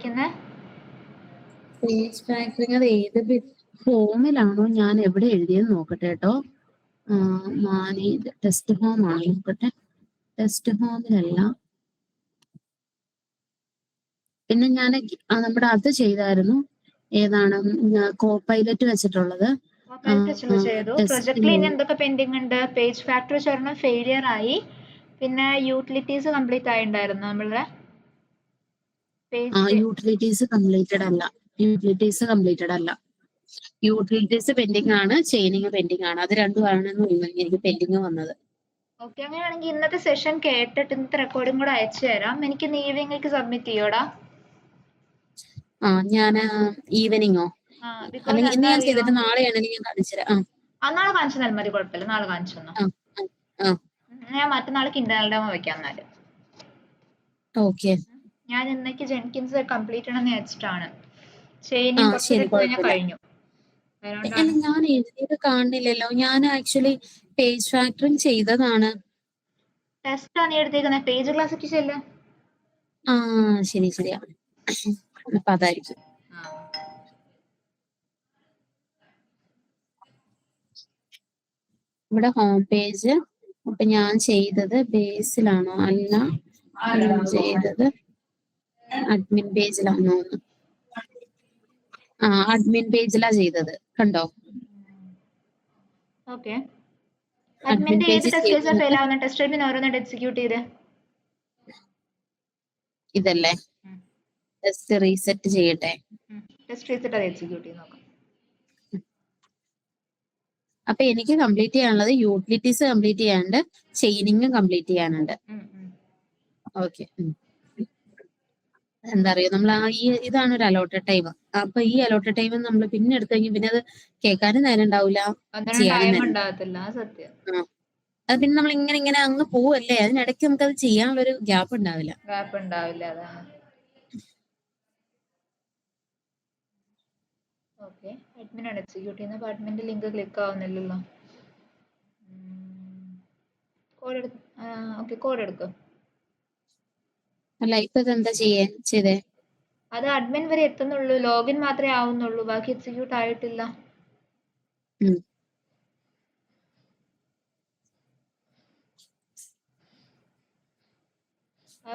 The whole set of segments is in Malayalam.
ചെയ്തിരിക്കുന്നത്? പേജ് ഫാക്ടറിങ് അത് ഏത് ഹോമിലാണോ? ഞാൻ എവിടെ എഴുതിയെന്ന് നോക്കട്ടെ കേട്ടോ. മാനേജ് ടെസ്റ്റ് ഹോം ആണ്, നോക്കട്ടെ. ടെസ്റ്റ് ഹോമിലല്ല. പിന്നെ ഞാൻ നമ്മുടെ അത് ചെയ്തായിരുന്നു. ഏതാണ് കോ പൈലറ്റ് വെച്ചിട്ടുള്ളത്. ചെയ്തു. പ്രൊജക്റ്റിൽ ഇനി എന്തൊക്കെ പെൻഡിങ് ഉണ്ട്? പേജ് ഫാക്ടറി ചേർന്ന് ഫെയിലിയർ ആയി. പിന്നെ യൂട്ടിലിറ്റീസ് കംപ്ലീറ്റ് ആയിണ്ടായിരുന്നു നമ്മളുടെ. യൂട്ടിലിറ്റീസ് കംപ്ലീറ്റഡ് അല്ല. യൂട്ടിലിറ്റീസ് പെൻഡിങ് ആണ്, ചെയിനിങ് പെൻഡിങ് ആണ്. അത് രണ്ടുമാണ് എനിക്ക് പെൻഡിങ് വന്നത്. ഓക്കെ, അങ്ങനെയാണെങ്കിൽ ഇന്നത്തെ സെഷൻ കേട്ടിട്ട് ഇന്നത്തെ റെക്കോർഡിംഗ് കൂടെ അയച്ചു തരാം. എനിക്ക് ഈവനിംഗ് സബ്മിറ്റ് ചെയ്യോടാ? ഞാൻ ഈവനിങ്ങോ? അല്ലെങ്കിൽ ഇന്ന് ഞാൻ ചെയ്തിട്ട് നാളെയാണെങ്കിൽ ഞാൻ കാണിച്ചുതരാം. നാളെ കാണിച്ചു തന്നാൽ മതി, കുഴപ്പമില്ല. നാളെ കാണിച്ചു തന്നോ. ഞാൻ മറ്റന്നാൾക്ക് ഇന്റർണൽ ഡെമോ വെക്കാം എന്നാല്. ഓക്കെ. ഞാൻ ഇന്നേക്ക് ജെൻകിൻസ് കംപ്ലീറ്റ് ചെയ്യണമെന്ന് വെച്ചിട്ടാണ്. ചെയിനിങ് കുറച്ച് കഴിഞ്ഞു. ഞാൻ എഴുതിയത് കാണുന്നില്ലല്ലോ. ഞാൻ ആക്ച്വലി പേജ് ഫാക്ടറിങ് ചെയ്തതാണ്. ടെസ്റ്റ് ആണ് എടുത്തേക്കുന്നത്. പേജ് ക്ലാസിഫിക്കേഷൻ അല്ല. ശരിയാ. അപ്പൊ അതായിരിക്കും. ഇവിടെ ഹോം പേജ്. അപ്പൊ ഞാൻ ചെയ്തത് ബേസിലാണോ? അല്ല, ചെയ്തത് അഡ്മിൻ പേജിലാണോ? അഡ്മിൻ പേജിലാ ചെയ്തത്, കണ്ടോ? ഓക്കെ. അഡ്മിന്റെ ഏത് ടെസ്റ്റ് ഫെയിൽ ആവുന്ന ടെസ്റ്റ് അഡ്മിൻ ഓരോന്നായിട്ട് എക്സിക്യൂട്ട് ചെയ്ത് ഇതല്ലേ? ടെസ്റ്റ് റീസെറ്റ് ചെയ്യട്ടെ. ടെസ്റ്റ് റീസെറ്റ് അത് എക്സിക്യൂട്ട് ചെയ്ത് നോക്കാം. അപ്പൊ എനിക്ക് കംപ്ലീറ്റ് ചെയ്യാനുള്ളത് യൂട്ടിലിറ്റീസ് കംപ്ലീറ്റ് ചെയ്യാനുണ്ട്, ചെയിനിങ് കംപ്ലീറ്റ് ചെയ്യാനുണ്ട്. ഓക്കെ. എന്താ അറിയോ, നമ്മൾ ഇതാണ് ഒരു അലോട്ടഡ് ടൈം. അപ്പൊ ഈ അലോട്ടഡ് ടൈം നമ്മൾ പിന്നെ എടുത്തു കഴിഞ്ഞാൽ പിന്നെ അത് കേൾക്കാനും നേരം ഉണ്ടാവില്ല, ചെയ്യാനും നേരം ഉണ്ടാകത്തില്ല. സത്യം. അത് പിന്നെ നമ്മൾ ഇങ്ങനെ അങ്ങ് പോവല്ലേ, അതിനിടയ്ക്ക് നമുക്ക് അത് ചെയ്യാനുള്ളൊരു ഗ്യാപ്പ് ഉണ്ടാവില്ല. അതാണ്. ഓക്കെ, അഡ്മിനാണ് എക്സിക്യൂട്ട് ചെയ്യുന്നത്. അപ്പോൾ അഡ്മിൻ്റെ ലിങ്ക് ക്ലിക്ക് ആവുന്നില്ലല്ലോ. കോഡ് എടുക്കും. അല്ല, ഇപ്പൊ ഇതെന്താ ചെയ്തേ? അത് അഡ്മിൻ വരെ എത്തുന്നുള്ളൂ, ലോഗിൻ മാത്രമേ ആവുന്നുള്ളൂ, ബാക്കി എക്സിക്യൂട്ട് ആയിട്ടില്ല.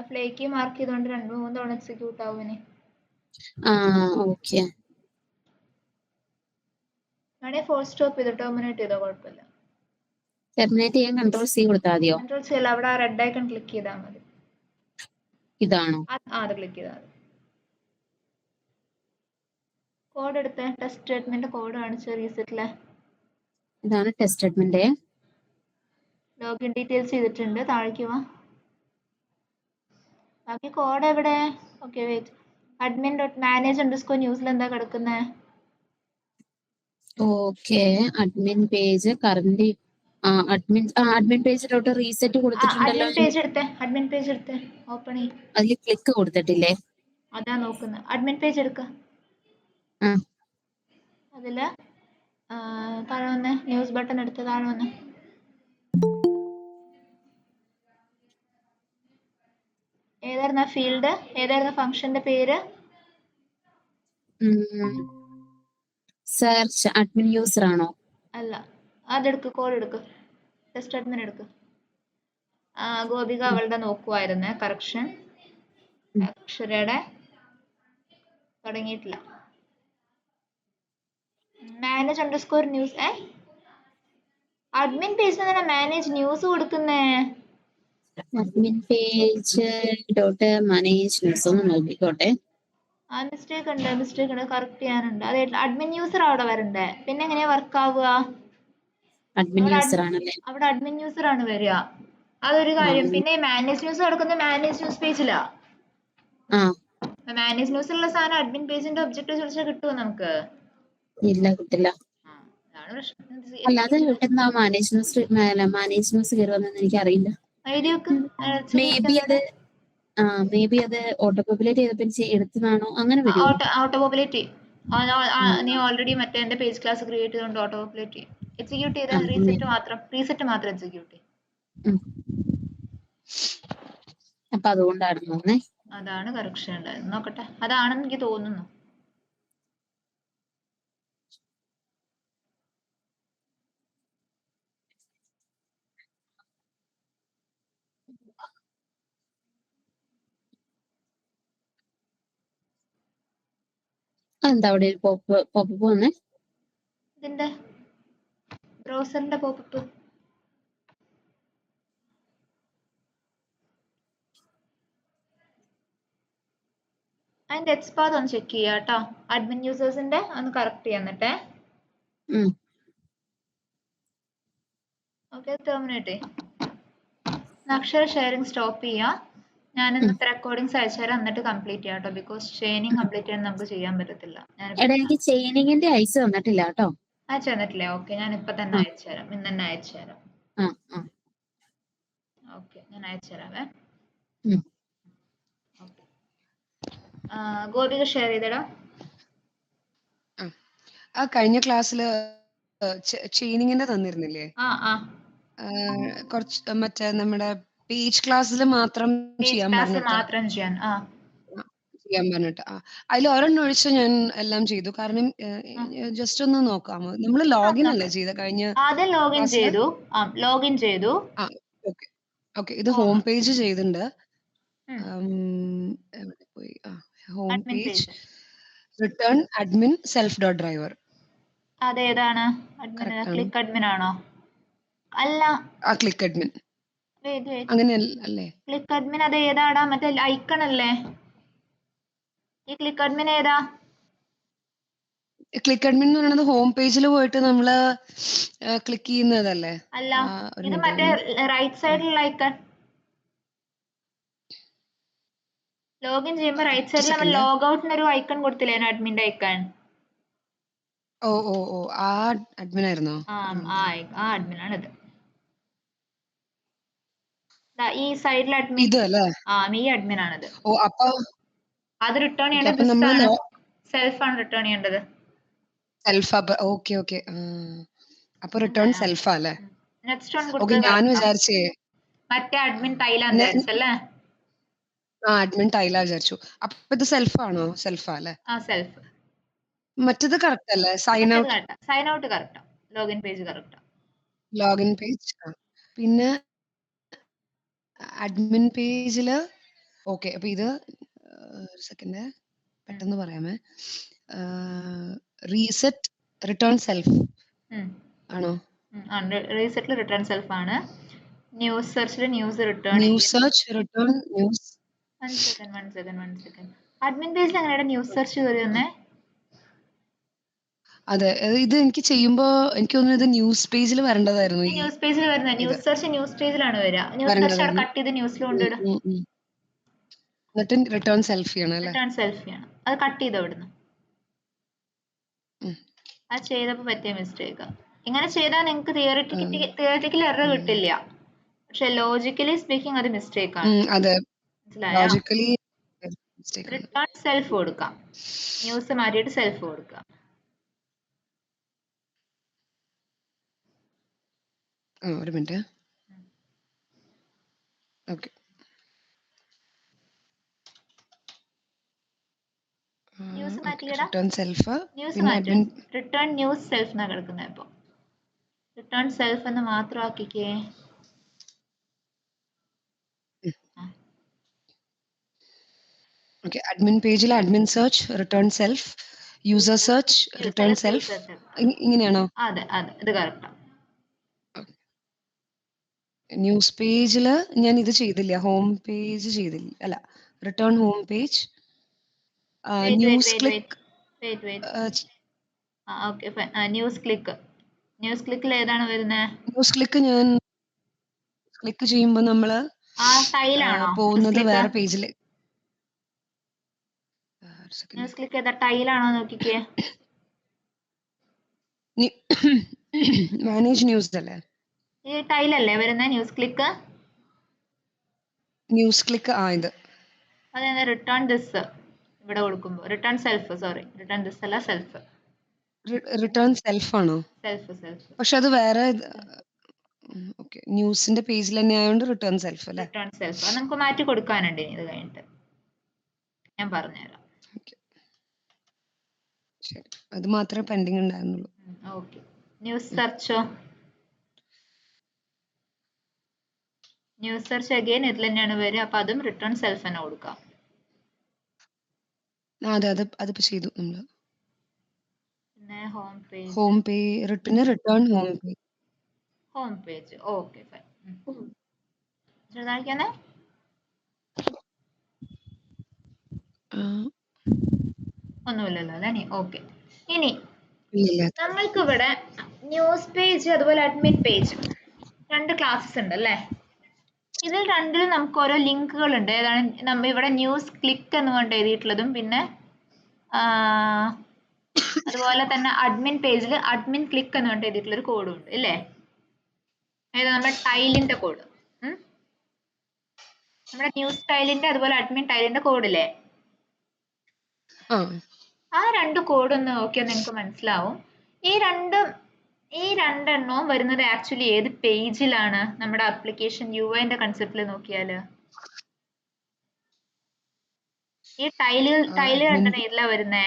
ഫ്ലേക്കി മാർക്ക് ചെയ്തുകൊണ്ട് 2-3 തവണ എക്സിക്യൂട്ട് ആവുമേ. ഓക്കെ. ഫോർ സ്റ്റോപ്പ് ചെയ്ത് ടെർമിനേറ്റ് ചെയ്തോ, കുഴപ്പമില്ല. ടെർമിനേറ്റ് ചെയ്യാൻ Ctrl+C കൊടുത്താൽ മതിയോ? Ctrl+C അല്ല, അവിടെ ആ റെഡ് ഐക്കൺ ക്ലിക്ക് ചെയ്താൽ മതി. ഇതാണോ? അത് ക്ലിക്ക് ചെയ്താൽ മതി. കോഡ് എടുത്ത് ടെസ്റ്റ് അഡ്മിന്റെ കോഡ് കാണിച്ച് റീസെറ്റിലെ. ഇതാണ് ടെസ്റ്റ് അഡ്മിന്റെ ലോഗിൻ ഡീറ്റെയിൽസ് ചെയ്തിട്ടുണ്ട്. താഴേക്ക് വാ. ബാക്കി കോഡ് എവിടെ? Okay, wait. admin.manage_newsൽ എന്താ കിടക്കുന്നത്? Okay, admin page current admin പേജിലോട്ട് റീസെറ്റ് കൊടുത്തിട്ടുണ്ടല്ലോ. അഡ്മിൻ പേജ് എടുത്ത് ഓപ്പൺ ചെയ്യ്. അതിൽ ക്ലിക്ക് കൊടുത്തിട്ടില്ലേ? അതാ നോക്കുന്നത്. അഡ്മിൻ പേജ് എടുക്ക. അതില് താഴെ വന്ന് ന്യൂസ് ബട്ടൺ എടുത്ത് താഴെ വന്ന് ഏതായിരുന്നു ഫീൽഡ്? ഏതായിരുന്നു ഫംഗ്ഷന്റെ പേര്? സെർച്ച് അഡ്മിൻ യൂസർ ആണോ? അല്ല, അതെടുക്ക്. കോഡ് എടുക്ക്. ടെസ്റ്റ് അഡ്മിൻ എടുക്ക്. ഗോപിക അവളുടെ നോക്കുവായിരുന്നേ. കറക്ഷൻ അക്ഷരയുടെ തുടങ്ങിയിട്ടില്ല. manage_news. അഡ്മിൻ പേജിൽ തന്നെ മാനേജ് ന്യൂസ് കൊടുക്കുന്നേ. Admin page dot manage news ഒന്ന് നോക്കിക്കോട്ടെ. മിസ്റ്റേക്ക് ഉണ്ട്. കറക്റ്റ് ചെയ്യാനുണ്ട്. അത് അഡ്മിൻ യൂസർ അവിടെ വരണ്ടേ. പിന്നെ എങ്ങനെയാ വർക്ക് ആവുക? അഡ്മിൻ യൂസർ ആണല്ലേ? അവിടെ അഡ്മിൻ യൂസർ ആണ് വരിക. അതൊരു കാര്യം. പിന്നെ മാനേജ് ന്യൂസ് കിടക്കുന്ന മാനേജ് ന്യൂസ് പേജിലാ. മാനേജ് ന്യൂസിലുള്ള സാധനം അഡ്മിൻ പേജിന്റെ ഒബ്ജക്റ്റ് ചോദിച്ചാൽ കിട്ടുമോ നമുക്ക്? ഇല്ല, കിട്ടില്ല. അല്ലാതെ എന്താ മാനേജ് ന്യൂസ് കയറുവെന്ന് എനിക്ക് അറിയില്ല. മേ ബി അത് ഓട്ടോ പോപ്പുലേറ്റ് ചെയ്തപ്പോൾ എടുത്തതാണോ? അങ്ങനെ വരുമോ? Auto populate. നീ ഓൾറെഡി മറ്റേ എന്റെ പേജ് ക്ലാസ് ക്രിയേറ്റ് ചെയ്തുകൊണ്ട് ഓട്ടോ പോപ്പുലേറ്റ് എക്സിക്യൂട്ട് ചെയ്ത് റീസെറ്റ് മാത്രം എക്സിക്യൂട്ട് ചെയ്യും. അപ്പൊ അതുകൊണ്ടായിരുന്നു. അതാണ് കറക്ഷൻ ഉണ്ടായത്. നോക്കട്ടെ, അതാണെന്ന് എനിക്ക് തോന്നുന്നു. എന്താ അവിടെ ഒരു പോപ്പ് വന്നേ? ഇതിന്റെ ബ്രൗസറിന്റെ പോപ്പപ്പ്. അതിന്റെ എക്സ്പാത്ത് ഒന്ന് ചെക്ക് ചെയ്യാം കേട്ടോ. അഡ്മിൻ യൂസേഴ്സിന്റെ ഒന്ന് കറക്റ്റ് ചെയ്യാന്നിട്ടേ. Okay, terminate. Akshara sharing stop ചെയ്യാം. ഞാൻ ഇന്നത്തെ റെക്കോർഡിങ്സ് അയച്ചുതരാം, എന്നിട്ട് കംപ്ലീറ്റ് ചെയ്യാം കേട്ടോ. ബിക്കോസ് ചെയിനിങ് കംപ്ലീറ്റ് ചെയ്യാൻ നമുക്ക് ചെയ്യാൻ പറ്റത്തില്ല. എടാ എനിക്ക് ചെയിനിങ്ങിന്റെ അയച്ചു തന്നിട്ടില്ല കേട്ടോ. അയച്ചു തന്നിട്ടില്ലേ? ഓക്കെ, ഞാൻ ഇപ്പൊ തന്നെ അയച്ചുതരാം. ഇന്ന് തന്നെ അയച്ചുതരാം. ഓക്കെ, ഞാൻ അയച്ചുതരാവേ. ഓക്കെ, ഗോപിക ഷെയർ ചെയ്തടാ. ആ കഴിഞ്ഞ ക്ലാസ്സില് ചെയിനിങ്ങിന്റെ തന്നിരുന്നില്ലേ? കുറച്ച് മറ്റേ നമ്മുടെ പേജ് ക്ലാസ്സിൽ മാത്രം ചെയ്യാൻ പറഞ്ഞിട്ട് അതിൽ ഒരെണ്ണം ഒഴിച്ച് ഞാൻ എല്ലാം ചെയ്തു. കാരണം ജസ്റ്റ് ഒന്ന് നോക്കാമോ? നമ്മൾ ലോഗിൻ അല്ലേ ചെയ്ത കഴിഞ്ഞ? ആദ്യം ലോഗിൻ ചെയ്തു. ഓക്കെ, ഇത് ഹോം പേജ് ചെയ്തിട്ടുണ്ട്. പോയി home page return admin self dot driver. അതേതാണ്? ക്ലിക്ക് അഡ്മിൻ ആണോ? അല്ല, ക്ലിക്ക് അഡ്മിൻ അങ്ങനെ അല്ലേ? ക്ലിക്ക് അഡ്മിൻ അത് ഏതാടാ? മറ്റേ ഐക്കൺ അല്ലേ? ഈ ക്ലിക്ക് അഡ്മിൻ ഏതാ? ക്ലിക്ക് അഡ്മിൻ എന്ന് പറയുന്നത് ഹോം പേജിൽ പോയിട്ട് നമ്മള് ക്ലിക്ക് ചെയ്യുന്നതല്ലേ? അല്ല, ഇത് മറ്റേ റൈറ്റ് സൈഡിലുള്ള ഐക്കൺ. ലോഗിൻ ചെയ്യുമ്പോൾ റൈറ്റ് സൈഡിൽ നമ്മൾ ലോഗ് ഔട്ടിന് ഒരു ഐക്കൺ കൊടുത്തില്ലേ? അഡ്മിന്റെ ഐക്കൺ. ഓ ആ അഡ്മിൻ ആയിരുന്നോ? ആ അഡ്മിൻ ആണ് ഇത്. ഈ സൈഡിലെ അഡ്മിൻ ഇത് അല്ലേ? ഈ അഡ്മിൻ ആണിത്. അപ്പൊ അത് റിട്ടേൺ ചെയ്യേണ്ടത് സെൽഫ് ആണ് റിട്ടേൺ ചെയ്യേണ്ടത്. ഓക്കെ അപ്പൊ റിട്ടേൺ സെൽഫ് അല്ലേ? നെക്സ്റ്റ് വൺ ഓക്കെ, ഞാൻ വിചാരിച്ചേ മറ്റേ അഡ്മിൻ ടൈലാന്ന് വിചാരിച്ചല്ലേ? അഡ്മിൻ ടൈല വിചാരിച്ചു. അപ്പൊ ഇത് സെൽഫ് ആണോ? സെൽഫാ അല്ലേ? സെൽഫ്. മറ്റേത് കറക്റ്റ് അല്ലേ? സൈൻ ഔട്ട് കറക്റ്റാ. ലോഗിൻ പേജ് കറക്റ്റാ. Login page. പിന്നെ അഡ്മിൻ പേജില് ഓക്കെ. അപ്പൊ ഇത് ഒരു സെക്കൻഡ് പെട്ടെന്ന് പറയാമേ. റീസെറ്റ് റിട്ടേൺ സെൽഫ് ആണോ? റീസെറ്റിൽ റിട്ടേൺ സെൽഫ് ആണ്. ന്യൂസ് സെർച്ചിൽ news return. News search return news. One second. Admin പേജിൽ എങ്ങനെയാണ് ന്യൂസ് സെർച്ച് വരുന്നേ? അതെ, ഇത് എനിക്ക് ചെയ്യുമ്പോ എനിക്ക് തോന്നുന്നു ഇത് ന്യൂസ് പേജിൽ വരേണ്ടതായിരുന്നു. ന്യൂസ് പേജിൽ വരുന്നത് ന്യൂസ് സെർച്ച് ന്യൂസ് പേജിലാണ് വരിക. ന്യൂസ് സെർച്ച് അവിടെ കട്ട് ചെയ്ത് ന്യൂസിൽ കൊണ്ടിടും. എന്നിട്ട് റിട്ടേൺ സെൽഫ് ചെയ്യണം അല്ലേ? റിട്ടേൺ സെൽഫ് ചെയ്യണം. അത് കട്ട് ചെയ്ത് അവിടുന്ന്. അത് ചെയ്തപ്പോ പറ്റിയ മിസ്റ്റേക്ക്. ഇങ്ങനെ ചെയ്താൽ നിങ്ങൾക്ക് തിയററ്റിക്കലി എറർ കിട്ടില്ല, പക്ഷെ ലോജിക്കലി സ്പീക്കിംഗ് അത് മിസ്റ്റേക്ക് ആണ്. റിട്ടേൺ സെൽഫ് കൊടുക്കാം. ന്യൂസ് മാറ്റിയിട്ട് സെൽഫ് കൊടുക്കാം. ഒരു മിനിറ്റ്. ഓക്കെ, ന്യൂസ് മാറ്റിയിടാം. Return self. Return news self എന്നാ കിടക്കുന്നത്. ഇപ്പൊ റിട്ടേൺ സെൽഫ് എന്ന് മാത്രം ആക്കിക്കേ. ഓക്കെ, അഡ്മിൻ പേജിൽ admin search return self, user search return self, ഇങ്ങനെയാണോ? അതെ, ഇത് കറക്റ്റാ. ന്യൂസ് പേജില് ഞാൻ ഇത് ചെയ്തില്ല, ഹോം പേജ് ചെയ്തില്ല. അല്ല, return home page. News click. News ക്ലിക്കിൽ ഏതാണ് വരുന്നത്? ന്യൂസ് ക്ലിക്ക് ഞാൻ ക്ലിക്ക് ചെയ്യുമ്പോ നമ്മള് പോകുന്നത് വേറെ പേജില്. ന്യൂസ് ക്ലിക്ക് ഏതാ? ടൈലാണോ നോക്കിക്കേ. മാനേജ് ന്യൂസ് അല്ലേ? ഈ ടൈലല്ലേ വരുന്നത് ന്യൂസ് ക്ലിക്ക്? ന്യൂസ് ക്ലിക്ക് ഇത്. അതെന്താ റിട്ടേൺ ദിസ് ഇവിടെ കൊടുക്കുമ്പോൾ? Return self, sorry, return this അല്ല, സെൽഫ്. റിട്ടേൺ സെൽഫ് ആണോ? സെൽഫ്. പക്ഷെ അത് വേറെ. ഓക്കെ, ന്യൂസിന്റെ പേജിൽ തന്നെ ആയതുകൊണ്ട് റിട്ടേൺ സെൽഫ് അല്ലേ? Return self. അത് നമുക്ക് മാറ്റി കൊടുക്കാനുണ്ട് ഇത് കഴിഞ്ഞിട്ട്. ഞാൻ പറഞ്ഞുതരാം. ഓക്കെ, ശരി. അത് മാത്രമേ പെൻഡിങ് ഉണ്ടായിരുന്നുള്ളൂ. ഓക്കെ. ന്യൂസ് സെർച്ചോ? ന്യൂസ് സെർച്ച് അഗെയിൻ ഇതിൽ തന്നെയാണ് വരിക. അപ്പൊ അതും റിട്ടേൺ സെൽഫ് തന്നെ കൊടുക്കാം. അതെ, അതിപ്പോ ചെയ്തു നമ്മള്. പിന്നെ ഹോം പേജ്. ഹോം പേജ് പിന്നെ return home page. Home page okay fine. ചെറുതായിക്കാനെ ഒന്നുമില്ലല്ലോ അല്ലേ? ഓക്കെ. ഇനി ഇല്ല. നമ്മൾക്ക് ഇവിടെ ന്യൂസ് പേജ് അതുപോലെ അഡ്മിൻ പേജ് 2 ക്ലാസ്സസ് ഉണ്ട് അല്ലേ? ഇതിൽ രണ്ടിലും നമുക്ക് ഓരോ ലിങ്കുകൾ ഉണ്ട്. ഏതാണ് നമ്മൾ ഇവിടെ ന്യൂസ് ക്ലിക്ക് എന്ന് കൊണ്ട് എഴുതിയിട്ടുള്ളതും പിന്നെ അതുപോലെ തന്നെ അഡ്മിൻ പേജിൽ അഡ്മിൻ ക്ലിക്ക് എന്ന് കൊണ്ട് എഴുതിയിട്ടുള്ള ഒരു കോഡും ഉണ്ട് ഇല്ലേ? അതായത് നമ്മുടെ ടൈലിന്റെ കോഡ്, നമ്മുടെ ന്യൂസ് ടൈലിന്റെ അതുപോലെ അഡ്മിൻ ടൈലിന്റെ കോഡില്ലേ? ആ 2 കോഡ് ഒന്ന് നോക്കിയാൽ നിങ്ങൾക്ക് മനസ്സിലാവും. ഈ രണ്ടെണ്ണവും വരുന്നത് ആക്ച്വലി ഏത് പേജിലാണ്? നമ്മുടെ ആപ്ലിക്കേഷൻ യുഐന്റെ കൺസെപ്റ്റിൽ നോക്കിയാല് ഈ ടൈല് രണ്ടെണ്ണം ഏതിലാ വരുന്നേ?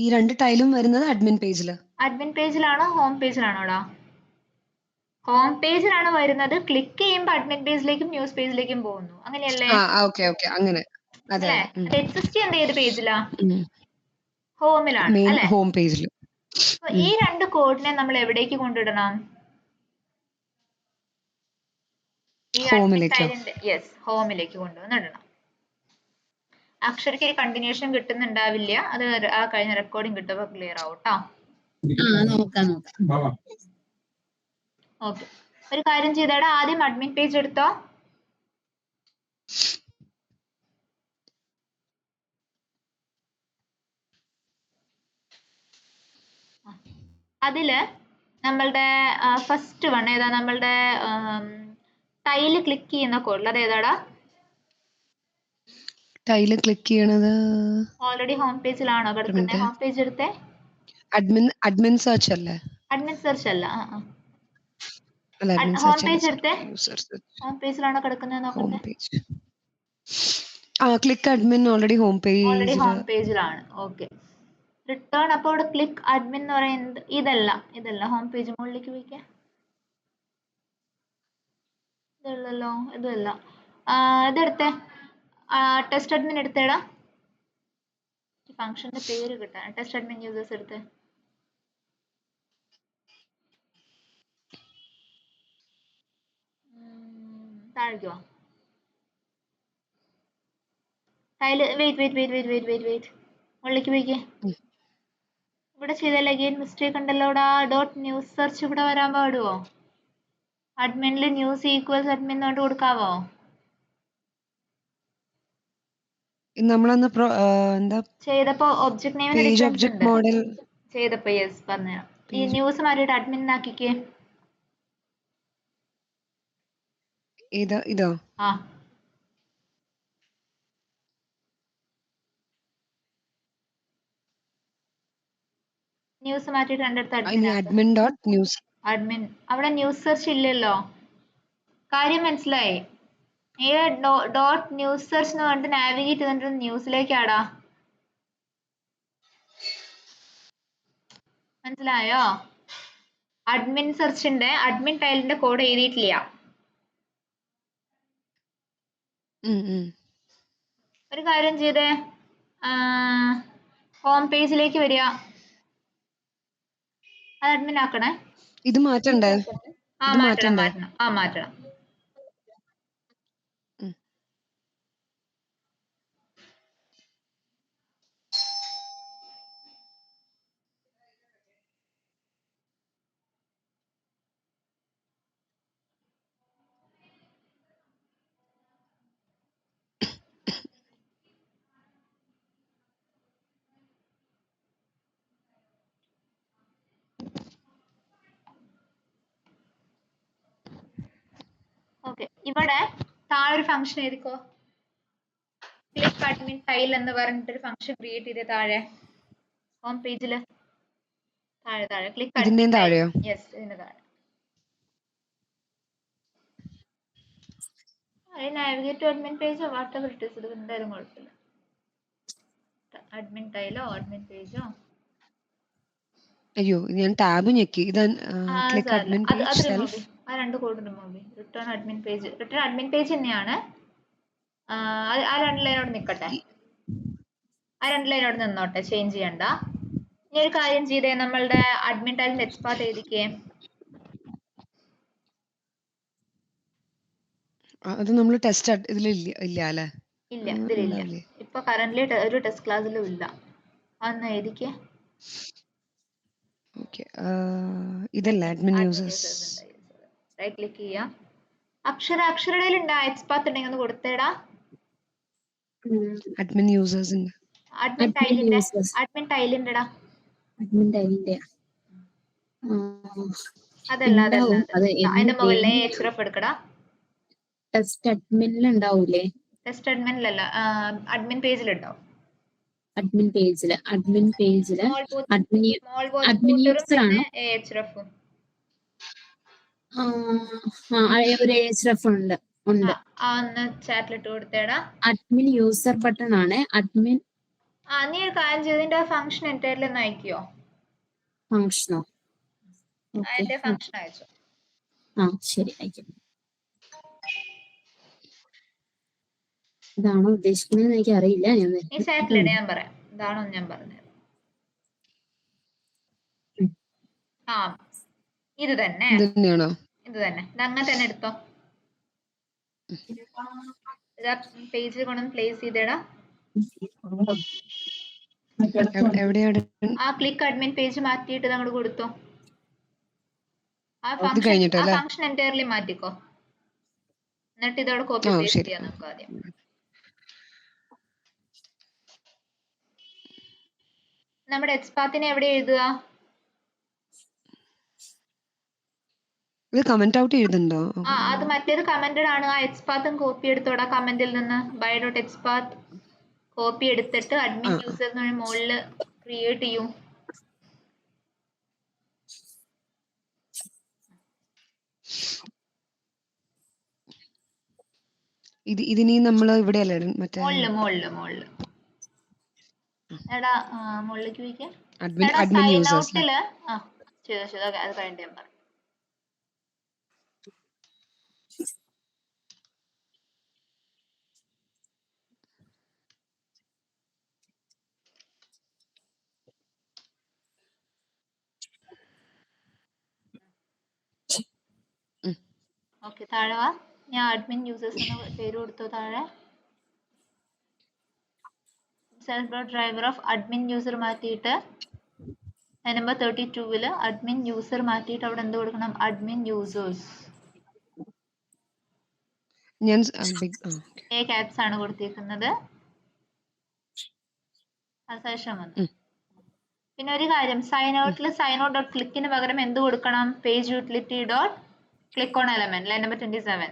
ഈ 2 ടൈലും വരുന്നത് അഡ്മിൻ പേജില്. അഡ്മിൻ പേജിലാണോ ഹോം പേജിലാണോടാ? ഹോം പേജിലാണ് വരുന്നത്. ക്ലിക്ക് ചെയ്യുമ്പോൾ അഡ്മിൻ പേജിലേക്കും ന്യൂസ് പേജിലേക്കും പോകുന്നു. അങ്ങനെയല്ലേ? ഓക്കെ, അങ്ങനെ. അതെ. അല്ലേ? അത് എക്സിസ്റ്റ് ചെയ്യുന്നത് ഏത് പേജിലാ? ഹോമിലാണ് മെയിൻ അല്ലേ? ഹോം പേജില്. ഈ 2 കോഡിനെ നമ്മൾ എവിടേക്ക് കൊണ്ടിടണം? ഈ അഡ്മിൻ ടൈലിന്റെ ഹോമിലേക്ക് കൊണ്ടുവന്നിടണം. അക്ഷരയ്ക്ക് കണ്ടിന്യൂഷൻ കിട്ടുന്നുണ്ടാവില്ല. അത് ആ കഴിഞ്ഞ റെക്കോർഡിംഗ് കിട്ടുമ്പോൾ ക്ലിയർ ആവും ട്ടോ. നോക്കാം. ഓക്കെ. ഒരു കാര്യം ചെയ്തേടാ, ആദ്യം അഡ്മിൻ പേജ് എടുത്തോ. അതില് നമ്മളുടെ ഫസ്റ്റ് വൺ ഏതാ? നമ്മളുടെ ടൈല് ക്ലിക്ക് ചെയ്യുന്ന കോഡിൽ അത് ഏതാടാ? ടൈല് ക്ലിക്ക് ചെയ്യണത് ഓൾറെഡി ഹോം പേജിലാണോ കിടക്കുന്നത്? ഹോം പേജ് എടുത്തേ. അഡ്മിൻ സെർച്ച് അല്ലേ? അഡ്മിൻ സെർച്ച് അല്ല. അഡ്മിൻ ഹോം സെർച്ച് പേജ് എടുത്തേ. ഹോം പേജിലാണോ കിടക്കുന്നത് നോക്കട്ടെ. ക്ലിക്ക് അഡ്മിൻ ഓൾറെഡി ഹോം പേജിലാണ്. ഓക്കെ. റിട്ടേൺ അപ്പോൾ ഇവിടെ ക്ലിക്ക് അഡ്മിൻ എന്ന് പറയുന്നത് ഇതല്ല ഹോം പേജ്. മുകളിലേക്ക് പോയിക്കേ. ഇതല്ലല്ലോ, ഇതല്ല. ഇതെടുത്തേ. ടെസ്റ്റ് അഡ്മിൻ എടുത്തേടാ. ഫംഗ്ഷന്റെ പേര് കിട്ടാൻ ടെസ്റ്റ് അഡ്മിൻ യൂസേഴ്സ് എടുത്തേ. താഴേക്കോ? ടൈല് വെയിറ്റ് മുകളിലേക്ക് പോയിക്കേ. ഇവിടെ ചെയ്താൽ അഗെയിൻ മിസ്റ്റേക്ക് ഉണ്ടല്ലോടാ. ഡോട്ട് ന്യൂസ് സെർച്ച് ഇവിടെ വരാൻ പാടുവോ? അഡ്മിനിൽ ന്യൂസ് ഈക്വൽസ് അഡ്മിൻ കൊണ്ട് കൊടുക്കാവോ? നമ്മളന്ന് എന്താ ചെയ്തപ്പോ ഒബ്ജക്ട് നെയിമിന് പേജ് ഡിഫറൻസ് ഒബ്ജക്ട് ഉണ്ട്. മോഡൽ ചെയ്തപ്പോ പറഞ്ഞുതരാം. ഈ ന്യൂസ് മാറിയിട്ട് അഡ്മിൻ ആക്കിക്കേ. ഇതോ? ന്യൂസ് മാറ്റിയിട്ട് രണ്ടിടത്ത് അഡ്മിൻ ഡോട്ട് ന്യൂസ്. അഡ്മിൻ അവിടെ ന്യൂസ് സെർച്ച് ഇല്ലല്ലോ. കാര്യം മനസ്സിലായി? ഈ ഡോട്ട് ന്യൂസ് സെർച്ച് എന്ന് പറഞ്ഞിട്ട് നാവിഗേറ്റ് ചെയ്തിട്ട് ന്യൂസിലേക്കാടാ. മനസ്സിലായോ? അഡ്മിൻ സെർച്ചിന്റെ അഡ്മിൻ ടൈലിന്റെ കോഡ് എഴുതിയിട്ടില്ല. ഒരു കാര്യം ചെയ്തേ, ഹോം പേജിലേക്ക് വരിക. അത് അഡ്മിൻ ആക്കണേ. ഇത് മാറ്റണ്ടേ? മാറ്റണം. ഓക്കെ. ഇവിടെ താഴെ ഒരു ഫംഗ്ഷൻ എഴുതിക്കോ. ക്ലിക്ക് അഡ്മിൻ ടൈൽ എന്ന് പറഞ്ഞിട്ടൊരു ഫംഗ്ഷൻ ക്രിയേറ്റ് ചെയ്തേ താഴെ ഹോം പേജില്. താഴെ ക്ലിക്ക് അഡ്മിൻ ടൈൽ. ഇതിന്റെ താഴെ. നാവിഗേറ്റ് ടു അഡ്മിൻ പേജോ വാട്ട് എവർ ഇറ്റ് ഇസ്, എന്തായാലും കുഴപ്പമില്ല. അഡ്മിൻ ടൈലോ അഡ്മിൻ പേജോ. അയ്യോ ഞാൻ ടാബ് ഞെക്കി. ഇത് ക്ലിക്ക് സാരല്ല, അഡ്മിൻ അത് പേജ് റിമൂവ് സെൽഫ്. ചെയ്യും. ആ 2 കോഡ് റിമൂവ് ചെയ്യും. റിട്ടേൺ അഡ്മിൻ പേജ് തന്നെയാണ്. ആ 2 ലൈനോട് നിൽക്കട്ടെ, ആ 2 ലൈനോട് നിന്നോട്ടെ, ചേഞ്ച് ചെയ്യണ്ട. ഇനി ഒരു കാര്യം ചെയ്തേ, നമ്മളുടെ അഡ്മിൻ ടൈലിന്റെ എക്സ്പാത്ത് എഴുതിക്കേ. അത് നമ്മൾ ടെസ്റ്റ് ഇതിൽ ഇല്ല അല്ലേ? ഇല്ല, ഇതിലില്ല. ഉണ്ടാവില്ലേ? ഇപ്പൊ കറന്റ്ലി ഒരു ടെസ്റ്റ് ക്ലാസ്സിലും ഇല്ല. അതൊന്ന് എഴുതിക്കേ. ഓക്കെ, ഇതല്ല അഡ്മിൻ യൂസേഴ്സ്. റൈറ്റ് ക്ലിക്ക് ചെയ്യാം. അക്ഷരടയിൽ ഉണ്ടാ എക്സ്പാത്ത് ഉണ്ടെങ്കിൽ ഒന്ന് കൊടുത്തേടാ. അഡ്മിൻ യൂസേഴ്സ് ഉണ്ട്. അഡ്മിൻ ടൈലിന്റെടാ. അഡ്മിൻ ടൈലിന്റെ അതല്ല ഉണ്ടാവും. അത് അതിന്റെ മുകളിലെ HRF എടുക്കടാ. ടെസ്റ്റ് അഡ്മിനിൽ ഉണ്ടാവൂലേ? ടെസ്റ്റ് അഡ്മിനിലല്ല, അഡ്മിൻ പേജിലുണ്ടാവും. അഡ്മിൻ പേജില് അഡ്മിൻ യൂസർ ആണ്. പിന്നെ HRFഉം. ഒരു HRF ഉണ്ട്. ഒന്ന് ചാറ്റിലിട്ട് കൊടുത്തേടാ. അഡ്മിൻ യൂസർ ബട്ടൺ ആണ്. അഡ്മിൻ നീ ഒരു കാര്യം ചെയ്തതിന്റെ ഫംഗ്ഷൻ എൻറ്റയർലി ഒന്ന് അയക്കോ? ഫംഗ്ഷനോ? അതിന്റെ ഫംഗ്ഷൻ അയച്ചോ. ശരി, അയക്കാം. ഇതാണോ ഉദ്ദേശിക്കുന്നത് എനിക്ക് അറിയില്ല. നീ ചാറ്റിലിടെ, ഞാൻ പറയാം ഇതാണോ ഞാൻ പറഞ്ഞത്. ഇത് തന്നെ, തന്നെയാണോ? ഇത് തന്നെ, ഇത് അങ്ങനെ തന്നെ എടുത്തോ. ഇതാ പേജിൽ കൊണ്ടൊന്ന് പ്ലേസ് ചെയ്തേടാ. എവിടെയാണ്? ആ ക്ലിക്ക് അഡ്മിൻ പേജ് മാറ്റിയിട്ട് അങ്ങോട്ട് കൊടുത്തോ. ആ ഇത് കഴിഞ്ഞിട്ടല്ലേ? ഫംഗ്ഷൻ എൻറ്റയർലി മാറ്റിക്കോ. എന്നിട്ട് ഇതോടെ കോപ്പി പേസ്റ്റ് ചെയ്യാം നമുക്ക് ആദ്യം. നമ്മുടെ എക്സ്പാത്തിനെ എവിടെ എഴുതുക? ഇത് കമന്റ് ഔട്ട് എഴുതുന്നുണ്ടോ? അത് മറ്റേത് കമന്റഡ് ആണ്. ആ എക്സ്പാത്തും കോപ്പി എടുത്തോടാ കമന്റിൽ നിന്ന്. by.expath കോപ്പി എടുത്തിട്ട് അഡ്മിൻ യൂസർ മുകളിൽ ക്രിയേറ്റ് ചെയ്യും. ഇതിനി നമ്മൾ ഇവിടെ അല്ലേ മറ്റേ മുകളില് എടാ, മുകളിലേക്ക് പോയിക്കേ. അഡ്മിൻ യൂസേഴ്സ് ചെയ്തോ. അത് കഴിഞ്ഞിട്ട് ഞാൻ പറയാം. ഓക്കെ, താഴെ വാ. ഞാൻ അഡ്മിൻ യൂസേഴ്സ് എന്ന് പേര് കൊടുത്തു. താഴെ self dot driver of admin user മാറ്റിയിട്ട് നമ്പർ 32 അഡ്മിൻ യൂസർ മാറ്റിയിട്ട് അവിടെ എന്ത് കൊടുക്കണം? Admin users. ഞാൻ ക്യാപ്സ് ആണ് കൊടുത്തിരിക്കുന്നത്. അതിനുശേഷം വന്നു. പിന്നെ ഒരു കാര്യം, സൈൻ ഔട്ടിൽ സൈൻ ഔട്ട് ഡോട്ട് ക്ലിക്കിന് പകരം എന്ത് കൊടുക്കണം? Page utility dot click on element, line number 27.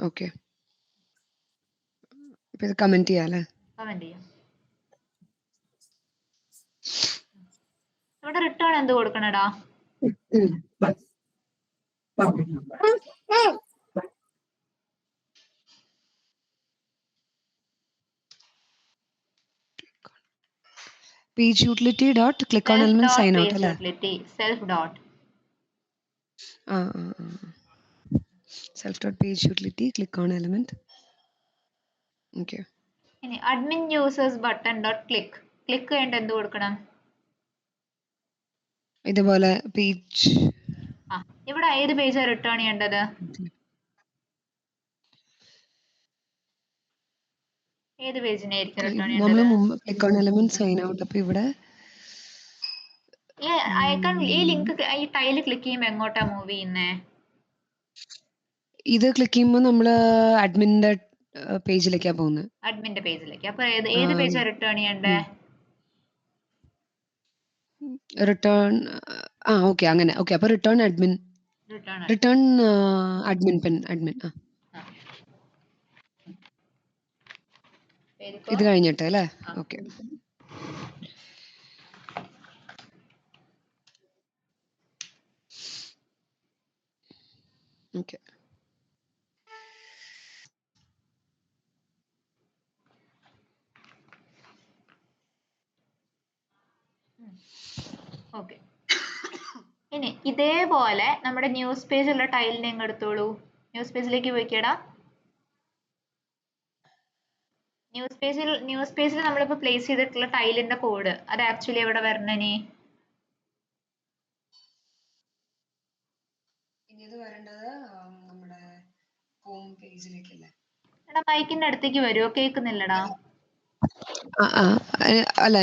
Okay, ഇത് കമന്റ് ചെയ്യാല്ലേ? കമന്റ് ചെയ്യാം. ഇവിടെ റിട്ടേൺ എന്ത് കൊടുക്കണടാ? Page utility dot click on element sign out അല്ലേ? Self dot self dot page utility click on element. Okay, ഇനി admin users button dot click ചെയ്യേണ്ട എന്ത് കൊടുക്കണം? ഇതുപോലെ പേജ്. ഇവിടെ ഏത് പേജാണ് റിട്ടേൺ ചെയ്യേണ്ടത്? ഏത് പേജിനെ ആയിരിക്കും റിട്ടേൺ ചെയ്യേണ്ടത്? Click on element sign out. അപ്പൊ ഇവിടെ ഈ ലിങ്ക്, ഈ ടൈല് ക്ലിക്ക് ചെയ്യുമ്പോൾ എങ്ങോട്ടാ മൂവ് ചെയ്യുന്നേ? ഇത് ക്ലിക്ക് ചെയ്യുമ്പോൾ നമ്മള് അഡ്മിന്റെ പേജിലേക്കാ പോകുന്നത്. അഡ്മിന്റെ പേജിലേക്ക്. അപ്പൊ ഏത് പേജാ റിട്ടേൺ ചെയ്യണ്ടേ? റിട്ടേൺ. ഓക്കെ, അങ്ങനെ. ഓക്കെ, അപ്പൊ റിട്ടേൺ അഡ്മിൻ അഡ്മിൻ. ഇത് കഴിഞ്ഞിട്ട് അല്ലേ? ഓക്കെ. Okay, okay. ഇനി ഇതേപോലെ നമ്മുടെ ന്യൂസ് പേജുള്ള ടൈലിനെ ഇങ്ങ് എടുത്തോളൂ. ന്യൂസ് പേജിലേക്ക് പോയിക്കേടാ. ന്യൂസ് പേജിൽ നമ്മളിപ്പോ പ്ലേസ് ചെയ്തിട്ടുള്ള ടൈലിന്റെ കോഡ് അത് ആക്ച്വലി എവിടെ വരണനി? ഇനി ഇത് വരേണ്ടത് നമ്മുടെ ഹോം പേജിലേക്കല്ലേ? എടാ മൈക്കിന്റെ അടുത്തേക്ക് വരുമോ? കേൾക്കുന്നില്ലടാ. അല്ല